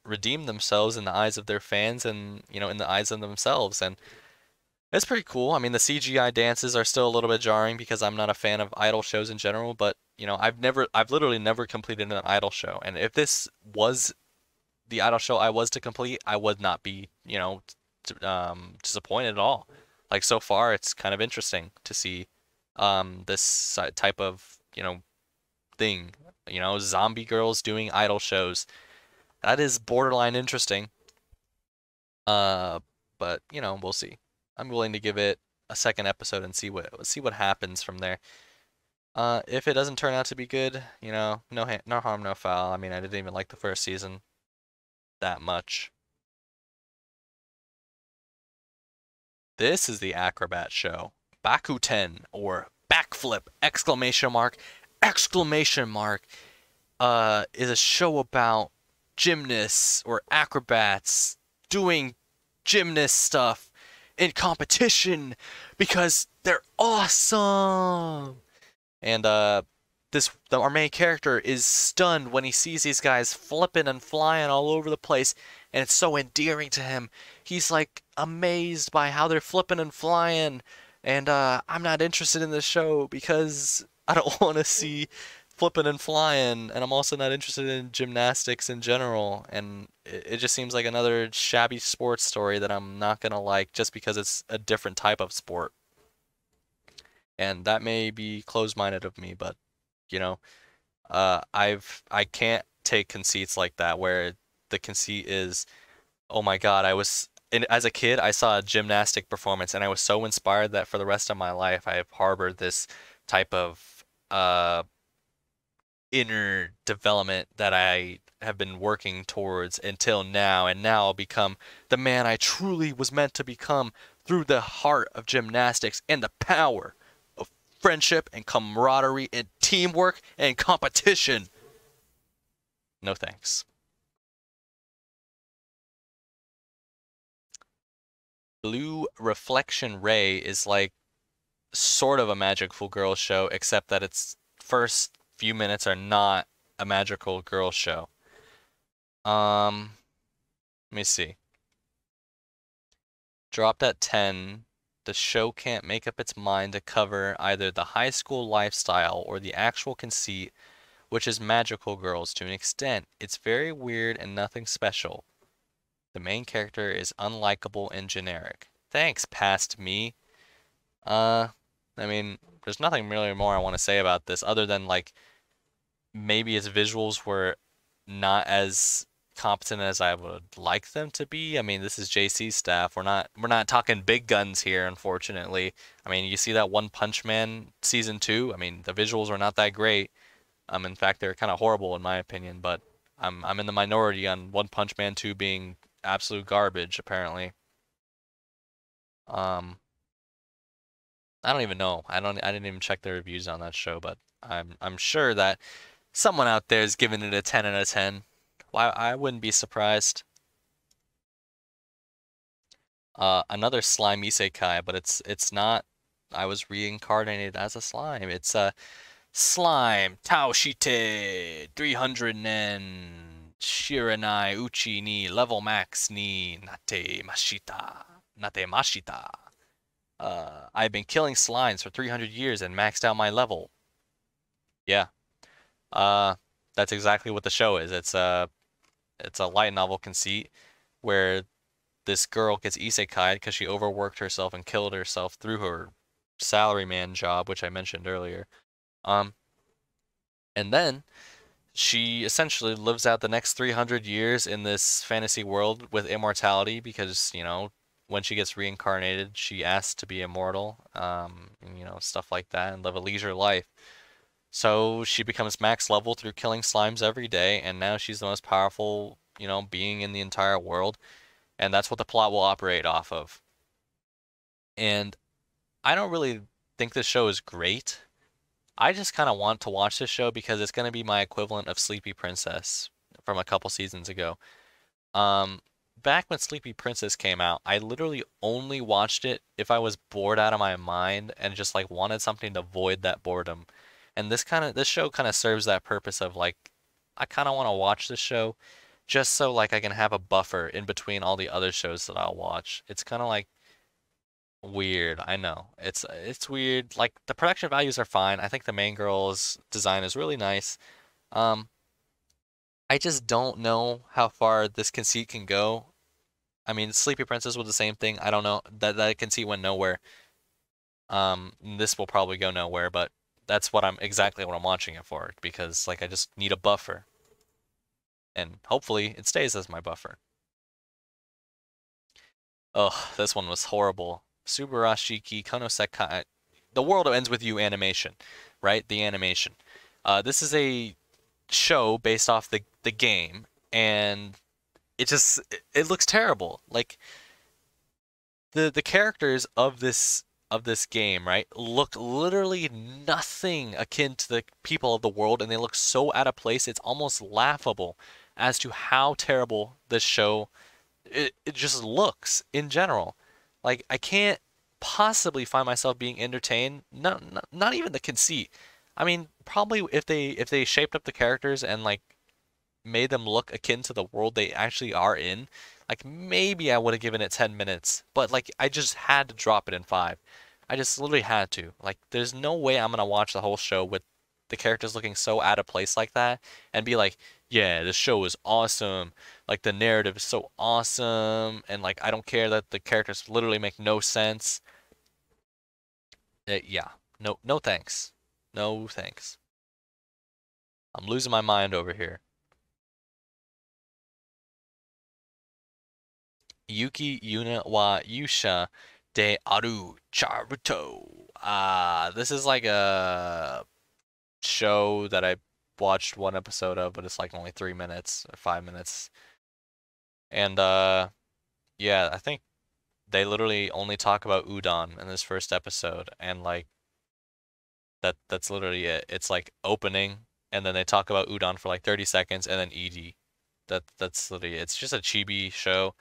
redeem themselves in the eyes of their fans and, in the eyes of themselves. And it's pretty cool. I mean, the CGI dances are still a little bit jarring because I'm not a fan of idol shows in general, but, I've literally never completed an idol show. And if this was the idol show I was to complete, I would not be, disappointed at all. Like, so far, it's kind of interesting to see this type of, thing. Zombie girls doing idol shows. That is borderline interesting. But we'll see. I'm willing to give it a second episode and see what happens from there. If it doesn't turn out to be good, no harm, no foul. I mean, I didn't even like the first season that much. This is the Acrobat show. Bakuten, or Backflip, exclamation mark, exclamation mark, is a show about gymnasts or acrobats doing gymnast stuff in competition because they're awesome. And our main character is stunned when he sees these guys flipping and flying all over the place, and it's so endearing to him. He's like amazed by how they're flipping and flying, and I'm not interested in this show because I don't want to see flipping and flying, and I'm also not interested in gymnastics in general, and it just seems like another shabby sports story that I'm not gonna like just because it's a different type of sport. And that may be closed-minded of me, but you know, I can't take conceits like that where the conceit is, oh my God, as a kid I saw a gymnastic performance and I was so inspired that for the rest of my life I have harbored this type of inner development that I have been working towards until now, and now I'll become the man I truly was meant to become through the heart of gymnastics and the power of friendship and camaraderie and teamwork and competition. No thanks. Blue Reflection Ray is like sort of a magical girl show, except that its first few minutes are not a magical girl show. Let me see. Dropped at 10. The show can't make up its mind to cover either the high school lifestyle or the actual conceit, which is magical girls to an extent. It's very weird and nothing special. The main character is unlikable and generic. Thanks, past me. I mean, there's nothing really more I want to say about this other than like maybe its visuals were not as competent as I would like them to be. I mean, this is JC staff. We're not talking big guns here, unfortunately. I mean, you see that One Punch Man season 2? I mean, the visuals are not that great. In fact, they're kind of horrible in my opinion, but I'm in the minority on One Punch Man 2 being absolute garbage apparently. I don't even know. I didn't even check the reviews on that show, but I'm sure that someone out there is giving it a 10 out of 10. Why, I wouldn't be surprised. Another slime isekai, but it's not. I was reincarnated as a slime. It's a slime Taoshite 300 nen Shiranai Uchi ni level max ni Nate Mashita. I've been killing slimes for 300 years and maxed out my level. Yeah. That's exactly what the show is. It's a light novel conceit where this girl gets isekai'd because she overworked herself and killed herself through her salaryman job, which I mentioned earlier. And then she essentially lives out the next 300 years in this fantasy world with immortality because, you know, when she gets reincarnated, she asks to be immortal, and, you know, stuff like that, and live a leisure life. So she becomes max level through killing slimes every day, and now she's the most powerful, you know, being in the entire world, and that's what the plot will operate off of. And I don't really think this show is great. I just kind of want to watch this show because it's going to be my equivalent of Sleepy Princess from a couple seasons ago. Back when Sleepy Princess came out, I literally only watched it if I was bored out of my mind and just like wanted something to void that boredom. And this show kind of serves that purpose of like I kind of want to watch this show just so like I can have a buffer in between all the other shows that I'll watch. It's kind of like weird. I know. It's weird. Like the production values are fine. I think the main girl's design is really nice. Um I just don't know how far this conceit can go. I mean, Sleepy Princess was the same thing. I don't know. That conceit went nowhere. This will probably go nowhere, but that's exactly what I'm watching it for because like I just need a buffer. And hopefully it stays as my buffer. Oh, this one was horrible. Subarashiki Konosekai. The World Ends With You animation, right? The animation. This is a show based off the game, and it looks terrible. Like the characters of this game, right, look literally nothing akin to the people of the world, and they look so out of place. It's almost laughable as to how terrible this show it just looks in general. Like I can't possibly find myself being entertained. Not even the conceit. I mean, probably if they shaped up the characters and like made them look akin to the world they actually are in, like maybe I would have given it 10 minutes. But like I just had to drop it in 5. I just literally had to. Like there's no way I'm gonna watch the whole show with the characters looking so out of place like that and be like, yeah, this show is awesome. Like the narrative is so awesome and like I don't care that the characters literally make no sense. Yeah. No thanks. No thanks. I'm losing my mind over here. Yuki Yuna wa Yusha de Aru Charuto. This is like a show that I watched one episode of, but it's like only 3 minutes or 5 minutes. And yeah, I think they literally only talk about udon in this first episode, and like that's literally it. It's like opening, and then they talk about udon for like 30 seconds, and then ED. That's literally it's just a chibi show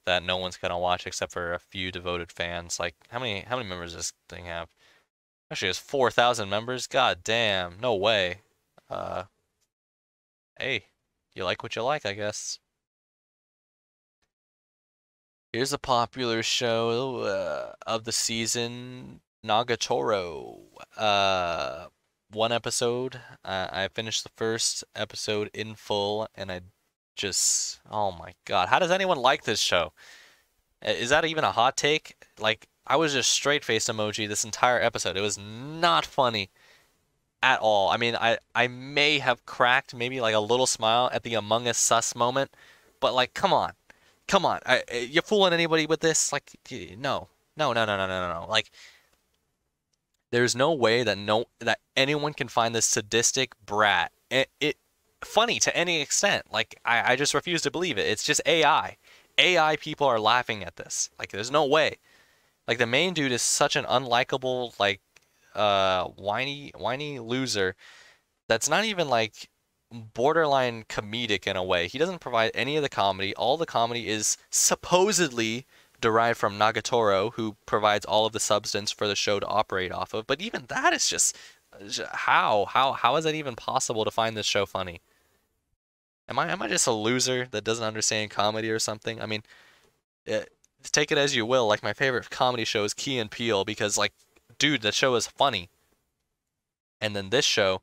that no one's gonna watch except for a few devoted fans. Like how many members does this thing have? Actually, it's 4,000 members. God damn, no way. Uh, hey, you like what you like, I guess. Here's a popular show of the season, Nagatoro. One episode. I finished the first episode in full, and I just, oh my God, how does anyone like this show? Is that even a hot take? Like, I was just straight face emoji this entire episode. It was not funny at all. I mean, I may have cracked maybe like a little smile at the Among Us sus moment, but like, come on, come on, you fooling anybody with this? Like, no, no. Like, there's no way that anyone can find this sadistic brat it funny to any extent. Like, I just refuse to believe it. It's just AI. AI people are laughing at this. Like, there's no way. Like, the main dude is such an unlikable, like, whiny loser that's not even like borderline comedic in a way. He doesn't provide any of the comedy. All the comedy is supposedly derived from Nagatoro, who provides all of the substance for the show to operate off of. But even that is just how is it even possible to find this show funny? Am I just a loser that doesn't understand comedy or something? I mean, eh, take it as you will. Like my favorite comedy show is Key and Peele because like, dude, the show is funny. And then this show,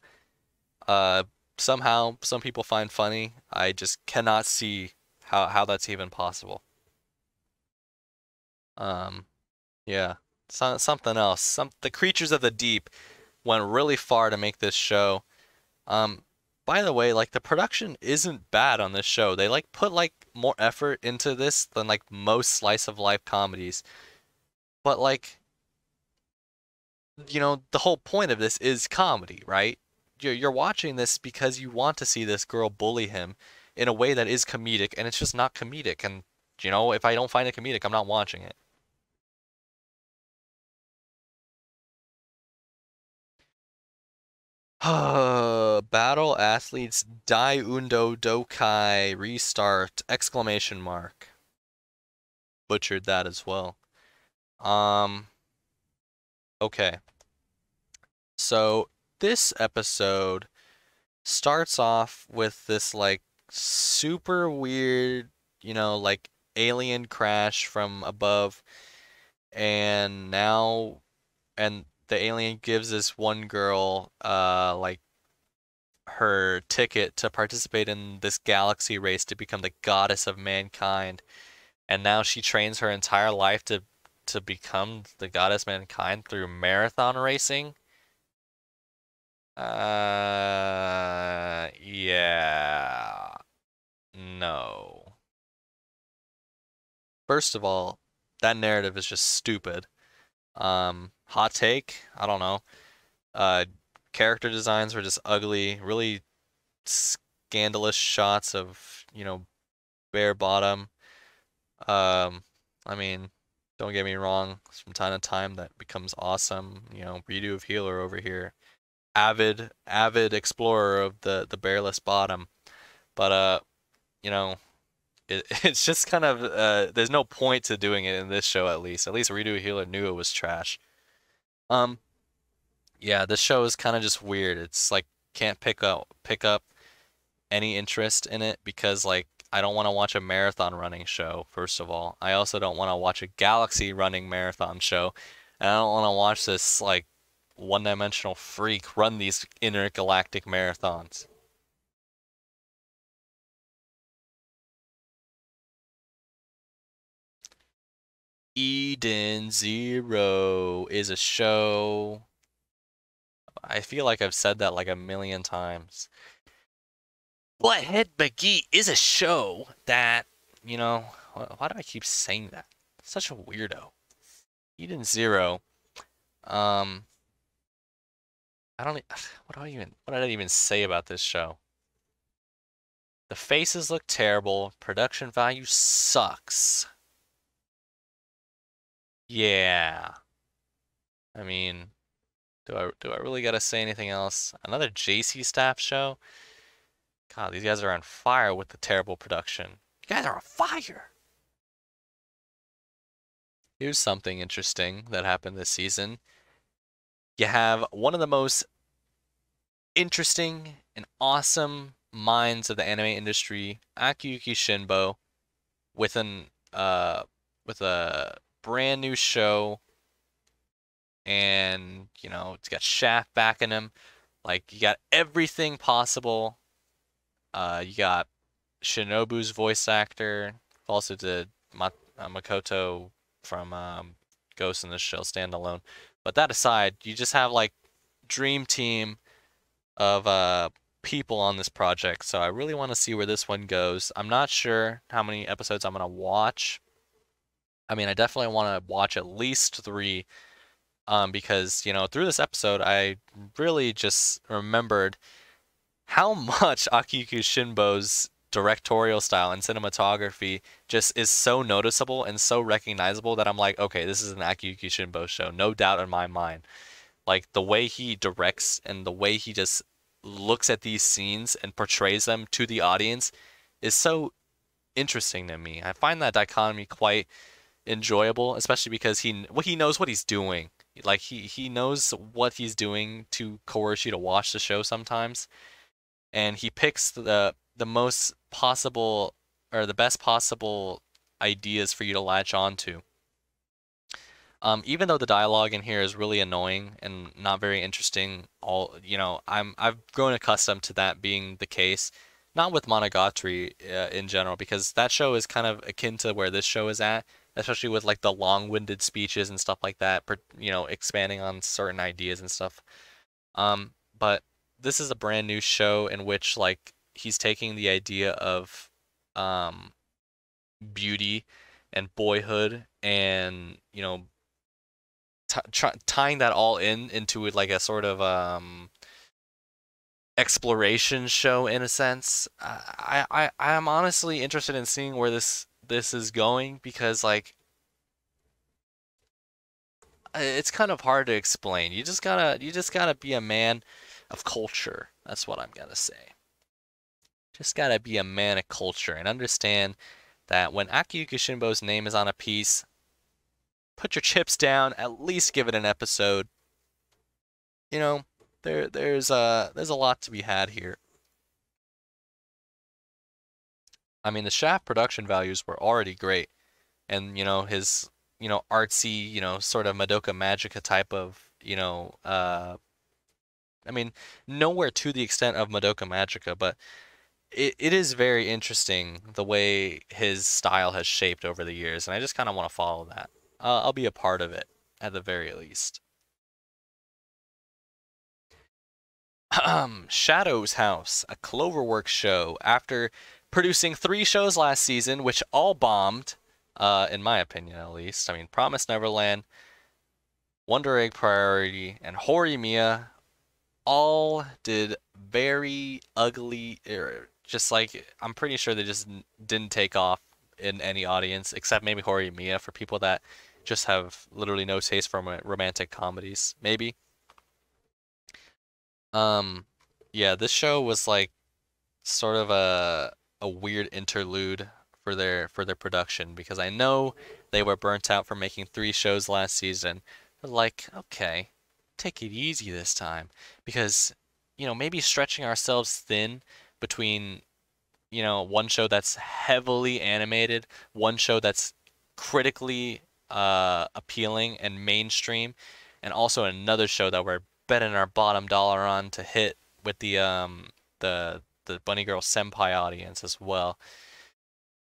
uh, somehow some people find funny. I just cannot see how that's even possible. Um, yeah, something else. The creatures of the deep went really far to make this show. Um, by the way, like the production isn't bad on this show. They like put like more effort into this than like most slice of life comedies. But like, the whole point of this is comedy, right? You're watching this because you want to see this girl bully him in a way that is comedic, and it's just not comedic. And if I don't find it comedic, I'm not watching it. Battle Athletes Dai Undo Dokai Restart! Exclamation mark. Butchered that as well. Um, okay. So this episode starts off with this like super weird, like alien crash from above, and the alien gives this one girl like her ticket to participate in this galaxy race to become the goddess of mankind, and now she trains her entire life to become the goddess mankind through marathon racing. Yeah. No. First of all, that narrative is just stupid. Hot take, I don't know. Uh, Character designs were just ugly, really scandalous shots of, bare bottom. I mean, don't get me wrong, from time to time that becomes awesome. Redo of Healer over here. Avid explorer of the bareless bottom. But you know, it's just kind of there's no point to doing it in this show at least. At least Redo Healer knew it was trash. Um, yeah, this show is kind of just weird. It's like can't pick up any interest in it because like I don't want to watch a marathon running show, first of all. I also don't want to watch a galaxy running marathon show. And I don't want to watch this like one-dimensional freak run these intergalactic marathons. Eden Zero is a show. I feel like I've said that like a million times. Butthead McGee is a show that, you know, why do I keep saying that? Such a weirdo. Eden Zero. Um, I don't. What did I even say about this show? The faces look terrible. Production value sucks. Yeah. I mean, do I really gotta say anything else? Another JC staff show? God, these guys are on fire with the terrible production. You guys are on fire! Here's something interesting that happened this season. You have one of the most interesting and awesome minds of the anime industry, Akiyuki Shinbo, with an with a brand new show, and you know it's got Shaft backing him. Like you got everything possible. You got Shinobu's voice actor, also did Makoto from Ghost in the Shell standalone. But that aside, you just have like dream team of people on this project. So I really want to see where this one goes. I'm not sure how many episodes I'm gonna watch. I mean, I definitely want to watch at least 3, because you know through this episode I really just remembered how much Akiyuki Shinbo's directorial style and cinematography just is so noticeable and so recognizable that I'm like, okay, this is an Akiyuki Shinbo show, no doubt in my mind. Like the way he directs and the way he just looks at these scenes and portrays them to the audience is so interesting to me. I find that dichotomy quite enjoyable, especially because he knows what he's doing. Like he knows what he's doing to coerce you to watch the show sometimes, and he picks the most possible or the best possible ideas for you to latch onto. Even though the dialogue in here is really annoying and not very interesting, I've grown accustomed to that being the case. Not with Monogatari in general, because that show is kind of akin to where this show is at, especially with like the long-winded speeches and stuff like that, expanding on certain ideas and stuff. But this is a brand new show in which like he's taking the idea of um, beauty and boyhood and tying that all into like a sort of exploration show in a sense. I'm honestly interested in seeing where this is going because like it's kind of hard to explain. You just gotta be a man of culture. That's what I'm gonna say. Just gotta be a man of culture and understand that when Akiyuki Shinbo's name is on a piece, put your chips down, at least give it an episode. You know, there's a lot to be had here. I mean, the Shaft production values were already great, and his artsy sort of Madoka Magica type of I mean nowhere to the extent of Madoka Magica, but it is very interesting the way his style has shaped over the years, and I just kind of want to follow that. I'll be a part of it at the very least. Shadow's House, a Cloverworks show. After producing 3 shows last season, which all bombed, in my opinion at least. I mean, Promise Neverland, Wonder Egg Priority, and Horimiya all did very ugly, just like, I'm pretty sure they just didn't take off in any audience, except maybe Horimiya for people that just have literally no taste for romantic comedies, maybe. Um, yeah, this show was like sort of a weird interlude for their production, because I know they were burnt out from making 3 shows last season. They're like, okay, take it easy this time, because maybe stretching ourselves thin between one show that's heavily animated, one show that's critically appealing and mainstream, and also another show that we're betting our bottom dollar on to hit with the Bunny Girl Senpai audience as well.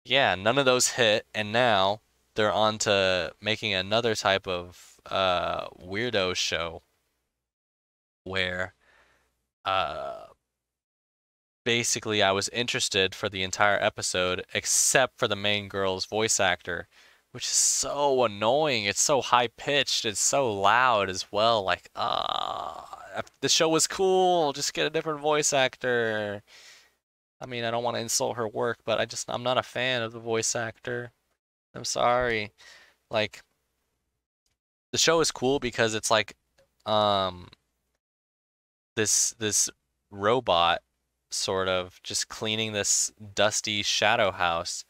Yeah, none of those hit, and now they're on to making another type of weirdo show where uh basically I was interested for the entire episode except for the main girl's voice actor, which is so annoying. It's so high pitched, it's so loud as well. Like, the show was cool, just get a different voice actor. I mean, I don't want to insult her work, but I'm not a fan of the voice actor. I'm sorry. Like, the show is cool because it's like um this robot sort of just cleaning this dusty shadow house,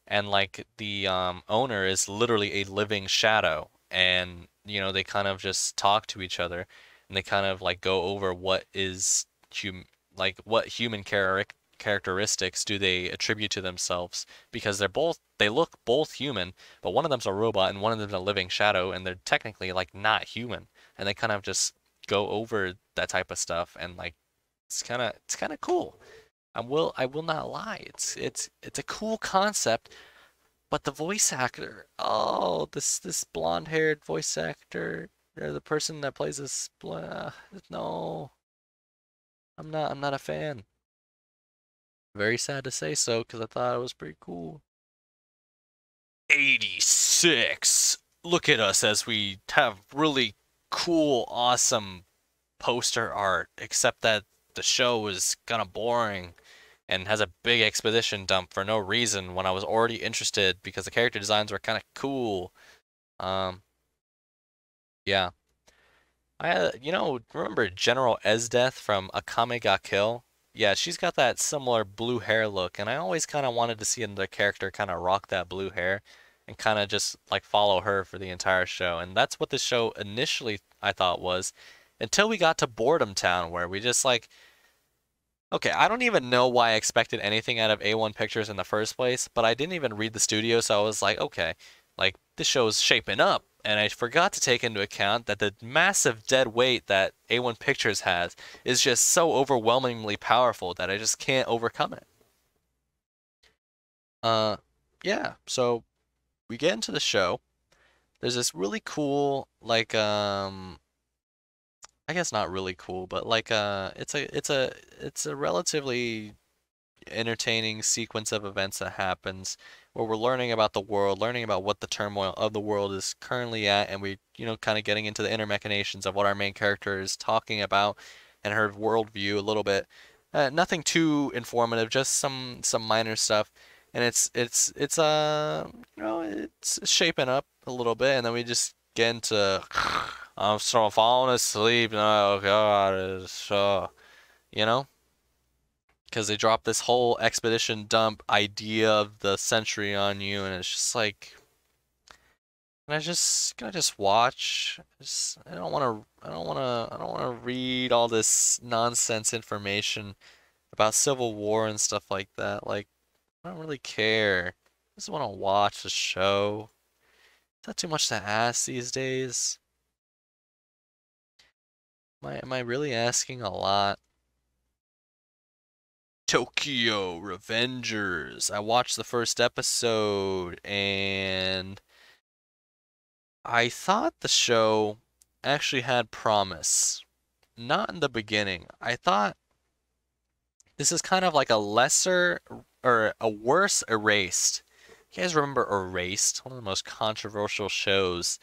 and like the owner is literally a living shadow, and they kind of just talk to each other, and they kind of like go over what human characteristics do they attribute to themselves, because they look both human, but one of them's a robot and one of them's a living shadow, and they're technically like not human, and they kind of just go over that type of stuff, and like it's kind of cool. I will not lie. It's a cool concept, but the voice actor, oh, this blonde-haired voice actor, or the person that plays this, no, I'm not a fan. Very sad to say so, because I thought it was pretty cool. 86. Look at us as we have really cool, awesome poster art, except that the show was kind of boring and has a big exposition dump for no reason when I was already interested because the character designs were kind of cool. Um, yeah. Remember General Esdeath from Akame ga Kill? Yeah, she's got that similar blue hair look, and I always kind of wanted to see another character kind of rock that blue hair and kind of just like follow her for the entire show. And that's what the show initially I thought was, until we got to Boredom Town, where we just like, okay, I don't even know why I expected anything out of A1 Pictures in the first place, but I didn't even read the studio, so I was like, okay, like this show's shaping up. And I forgot to take into account that the massive dead weight that A1 Pictures has is just so overwhelmingly powerful that I just can't overcome it. Uh, yeah, so we get into the show. There's this really cool, like, I guess not really cool, but like, it's a relatively entertaining sequence of events that happens where we're learning about the world, learning about what the turmoil of the world is currently at, and we, kind of getting into the inner machinations of what our main character is talking about and her worldview a little bit. Nothing too informative, just some minor stuff, and it's shaping up a little bit, and then we just get into I'm so falling asleep. Oh God, it's you know because they drop this whole expedition dump idea of the century on you, and it's just like, can I just watch? I don't want to. I don't want to read all this nonsense information about Civil War and stuff like that. Like, I don't really care. I just want to watch the show. Is that too much to ask these days? Am I really asking a lot? Tokyo Revengers. I watched the first episode and I thought the show actually had promise. Not in the beginning. I thought this is kind of like a lesser or a worse Erased. You guys remember Erased? One of the most controversial shows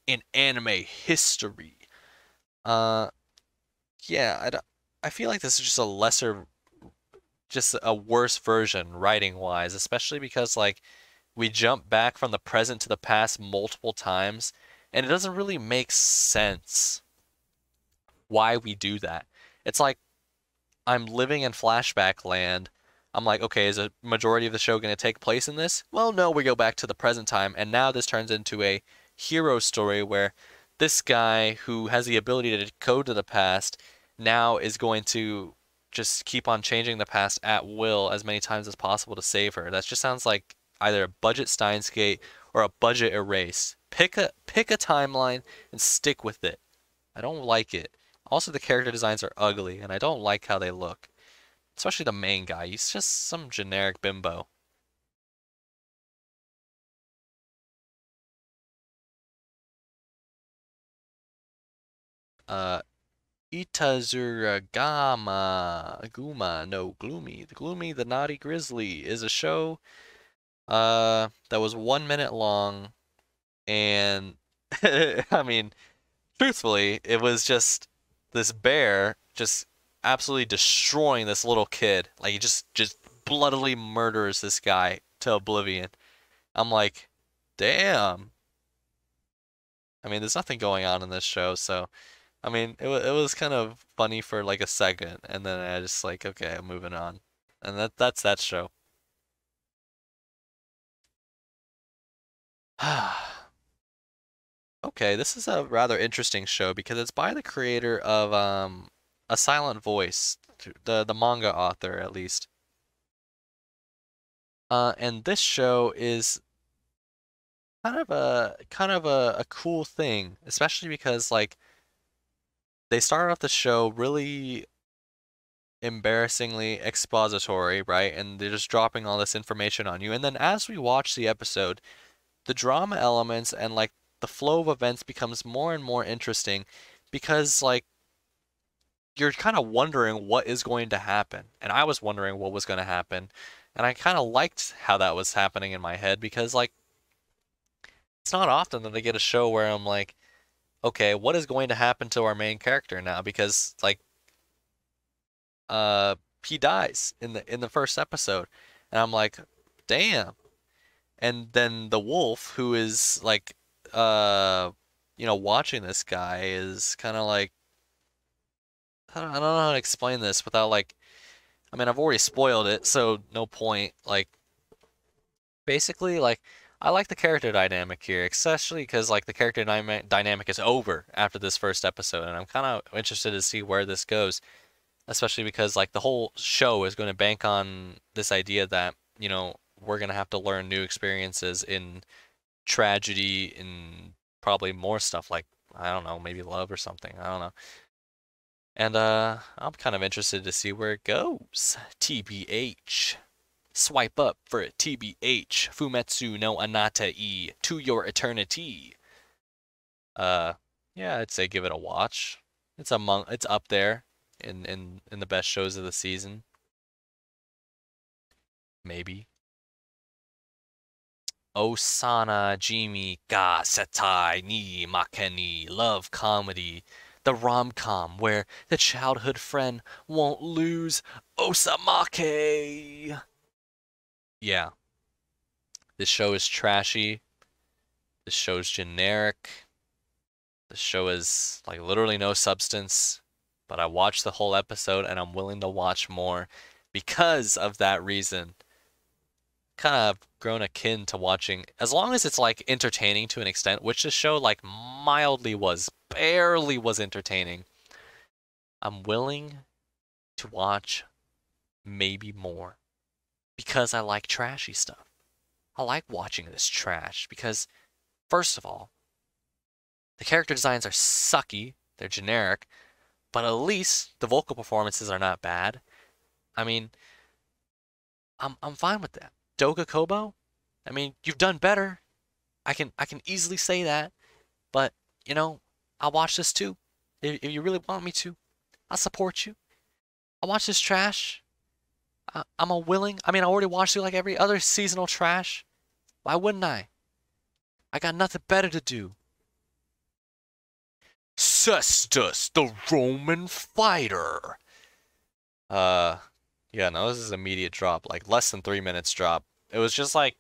in anime history. Uh, yeah, I feel like this is just a worse version writing wise, especially because like we jump back from the present to the past multiple times, and it doesn't really make sense why we do that. It's like I'm living in flashback land, I'm like, okay, is a majority of the show going to take place in this? Well, no, we go back to the present time, and now this turns into a hero story where this guy who has the ability to go to the past now is going to just keep on changing the past at will as many times as possible to save her. That just sounds like either a budget Steins Gate or a budget erase. Pick a timeline and stick with it. I don't like it. Also, the character designs are ugly, and I don't like how they look. Especially the main guy. He's just some generic bimbo. Uh, Guma, no, Gloomy. The Gloomy, the Naughty Grizzly is a show that was 1 minute long, and I mean, truthfully, it was just this bear just absolutely destroying this little kid. Like he just bloodily murders this guy to oblivion. I'm like, damn. I mean, there's nothing going on in this show, so I mean, it was kind of funny for like a second, and then I just like, okay, I'm moving on, and that's that show. Okay, this is a rather interesting show because it's by the creator of A Silent Voice, the manga author at least. And this show is kind of a cool thing, especially because like they started off the show really embarrassingly expository, right? And they're just dropping all this information on you. And then as we watch the episode, the drama elements and like the flow of events becomes more and more interesting because like you're kind of wondering what is going to happen. And I was wondering what was going to happen. And I kind of liked how that was happening in my head because like it's not often that I get a show where I'm like, okay, what is going to happen to our main character now? Because like uh he dies in the first episode. And I'm like, damn. And then the wolf who is like watching this guy is kind of like I don't know how to explain this without like I mean I've already spoiled it, so no point. Like basically like I like the character dynamic here, especially because like the character dynamic is over after this first episode, and I'm kind of interested to see where this goes, especially because like the whole show is going to bank on this idea that we're going to have to learn new experiences in tragedy, in probably more stuff like I don't know, maybe love or something. I don't know. And I'm kind of interested to see where it goes. TBH. Swipe up for TBH. Fumetsu no Anata-e to your eternity. Uh yeah, I'd say give it a watch. It's up there in the best shows of the season. Maybe. Osana Jimi ga Setai ni Makeni love comedy. The rom-com where the childhood friend won't lose Osamake. Yeah, this show is trashy. This show's generic. This show is like literally no substance. But I watched the whole episode and I'm willing to watch more because of that reason. Kind of grown akin to watching, as long as it's like entertaining to an extent, which this show like mildly was, barely was entertaining. I'm willing to watch maybe more because I like trashy stuff. I like watching this trash because, first of all, the character designs are sucky, they're generic, but at least the vocal performances are not bad. I mean, I'm fine with that. Doga Kobo, I mean, you've done better. I can easily say that, but I'll watch this too. If you really want me to, I'll support you. I'll watch this trash. I'm a willing. I mean, I already watched through like every other seasonal trash. Why wouldn't I? I got nothing better to do. Cestus, the Roman fighter. Uh, yeah, no, this is immediate drop, like less than 3 minutes drop. It was just like,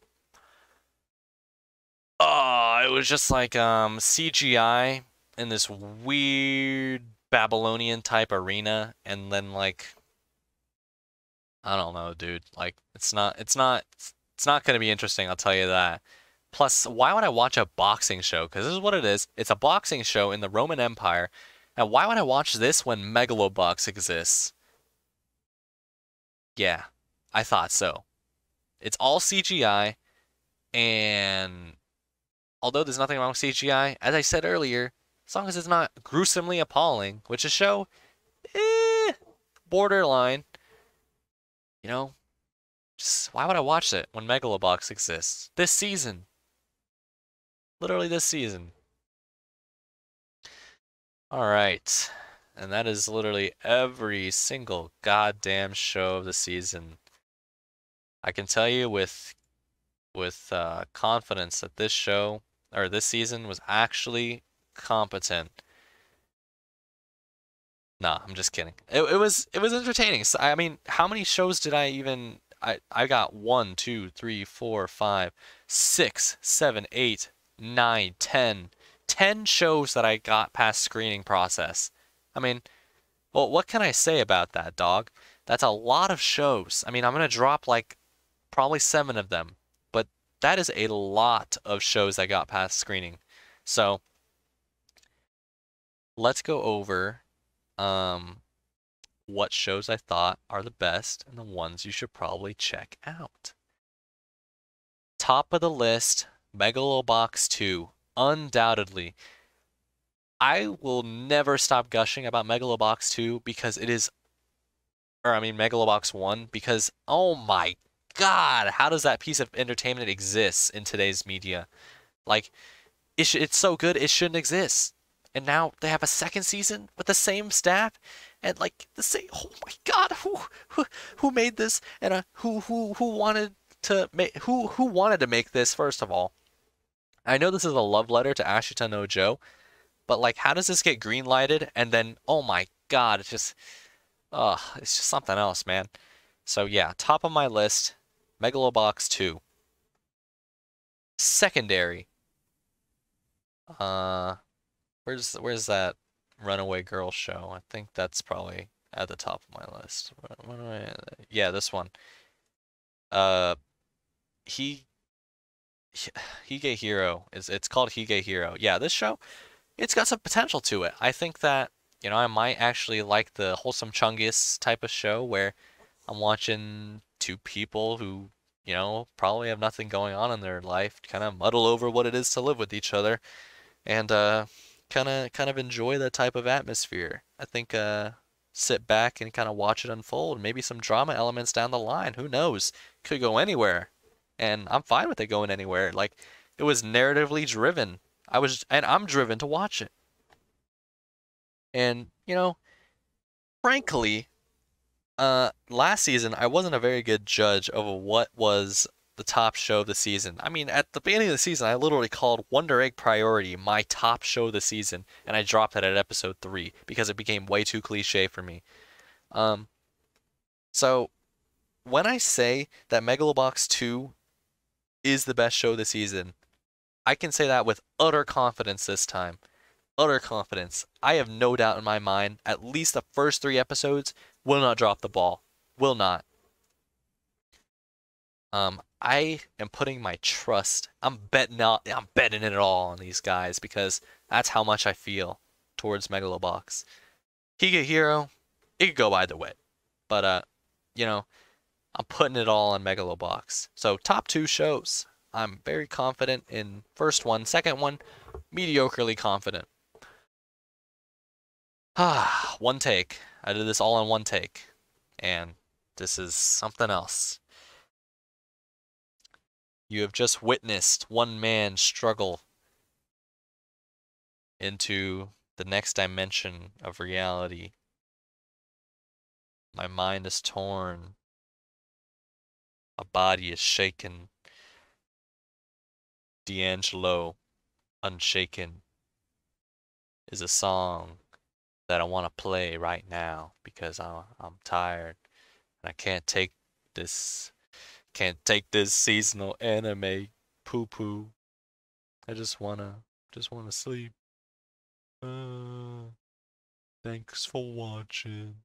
CGI in this weird Babylonian type arena, and then like I don't know, dude. Like, it's not gonna be interesting, I'll tell you that. Plus, why would I watch a boxing show? Because this is what it is. It's a boxing show in the Roman Empire. And why would I watch this when Megalo Box exists? Yeah, I thought so. It's all CGI, and although there's nothing wrong with CGI, as I said earlier, as long as it's not gruesomely appalling, which a show, eh, borderline, you know, just why would I watch it when Megalobox exists? This season. Literally this season. Alright. And that is literally every single goddamn show of the season. I can tell you with confidence that this show, or this season, was actually competent. Nah, I'm just kidding. It was entertaining. So, I mean, how many shows did I even I got 1, 2, 3, 4, 5, 6, 7, 8, 9, 10. 10 shows that I got past screening process. I mean, well, what can I say about that, dog? That's a lot of shows. I mean, I'm gonna drop like probably 7 of them, but that is a lot of shows that got past screening. So let's go over um what shows I thought are the best and the ones you should probably check out. Top of the list, Megalobox 2, undoubtedly. I will never stop gushing about Megalobox 2 because it is, or I mean Megalobox 1, because oh my God, how does that piece of entertainment exist in today's media? Like, it's so good it shouldn't exist. And now they have a second season with the same staff and like the same. Oh my God, who made this and who wanted to make who wanted to make this first of all? I know this is a love letter to Ashita no Joe, but like, how does this get green lighted and then oh my God, it's just something else, man. So yeah, top of my list, Megalobox 2. Secondary, uh, where's that Runaway Girl show? I think that's probably at the top of my list. Yeah, this one. Uh, he HigeHiro it's called HigeHiro. Yeah, this show, it's got some potential to it. I think that, I might actually like the wholesome Chungus type of show where I'm watching two people who, probably have nothing going on in their life, kind of muddle over what it is to live with each other and kind of enjoy that type of atmosphere. I think sit back and kind of watch it unfold. Maybe some drama elements down the line. Who knows? Could go anywhere, and I'm fine with it going anywhere. Like, it was narratively driven. And I'm driven to watch it. And frankly, last season I wasn't a very good judge of what was the top show of the season. I mean, at the beginning of the season, I literally called Wonder Egg Priority my top show of the season, and I dropped it at episode 3 because it became way too cliche for me. Um, so when I say that Megalobox 2 is the best show of the season, I can say that with utter confidence this time. Utter confidence. I have no doubt in my mind, at least the first 3 episodes will not drop the ball. Will not. I am putting my trust. I'm betting it all on these guys because that's how much I feel towards Megalobox. HigeHiro, it could go either way. But I'm putting it all on Megalobox. So top 2 shows. I'm very confident in first one. Second one, mediocrely confident. One take. I did this all in one take. And this is something else. You have just witnessed one man struggle into the next dimension of reality. My mind is torn. My body is shaken. D'Angelo, Unshaken, is a song that I want to play right now because I'm tired and I can't take this seasonal anime poo poo. I just wanna sleep. Thanks for watching.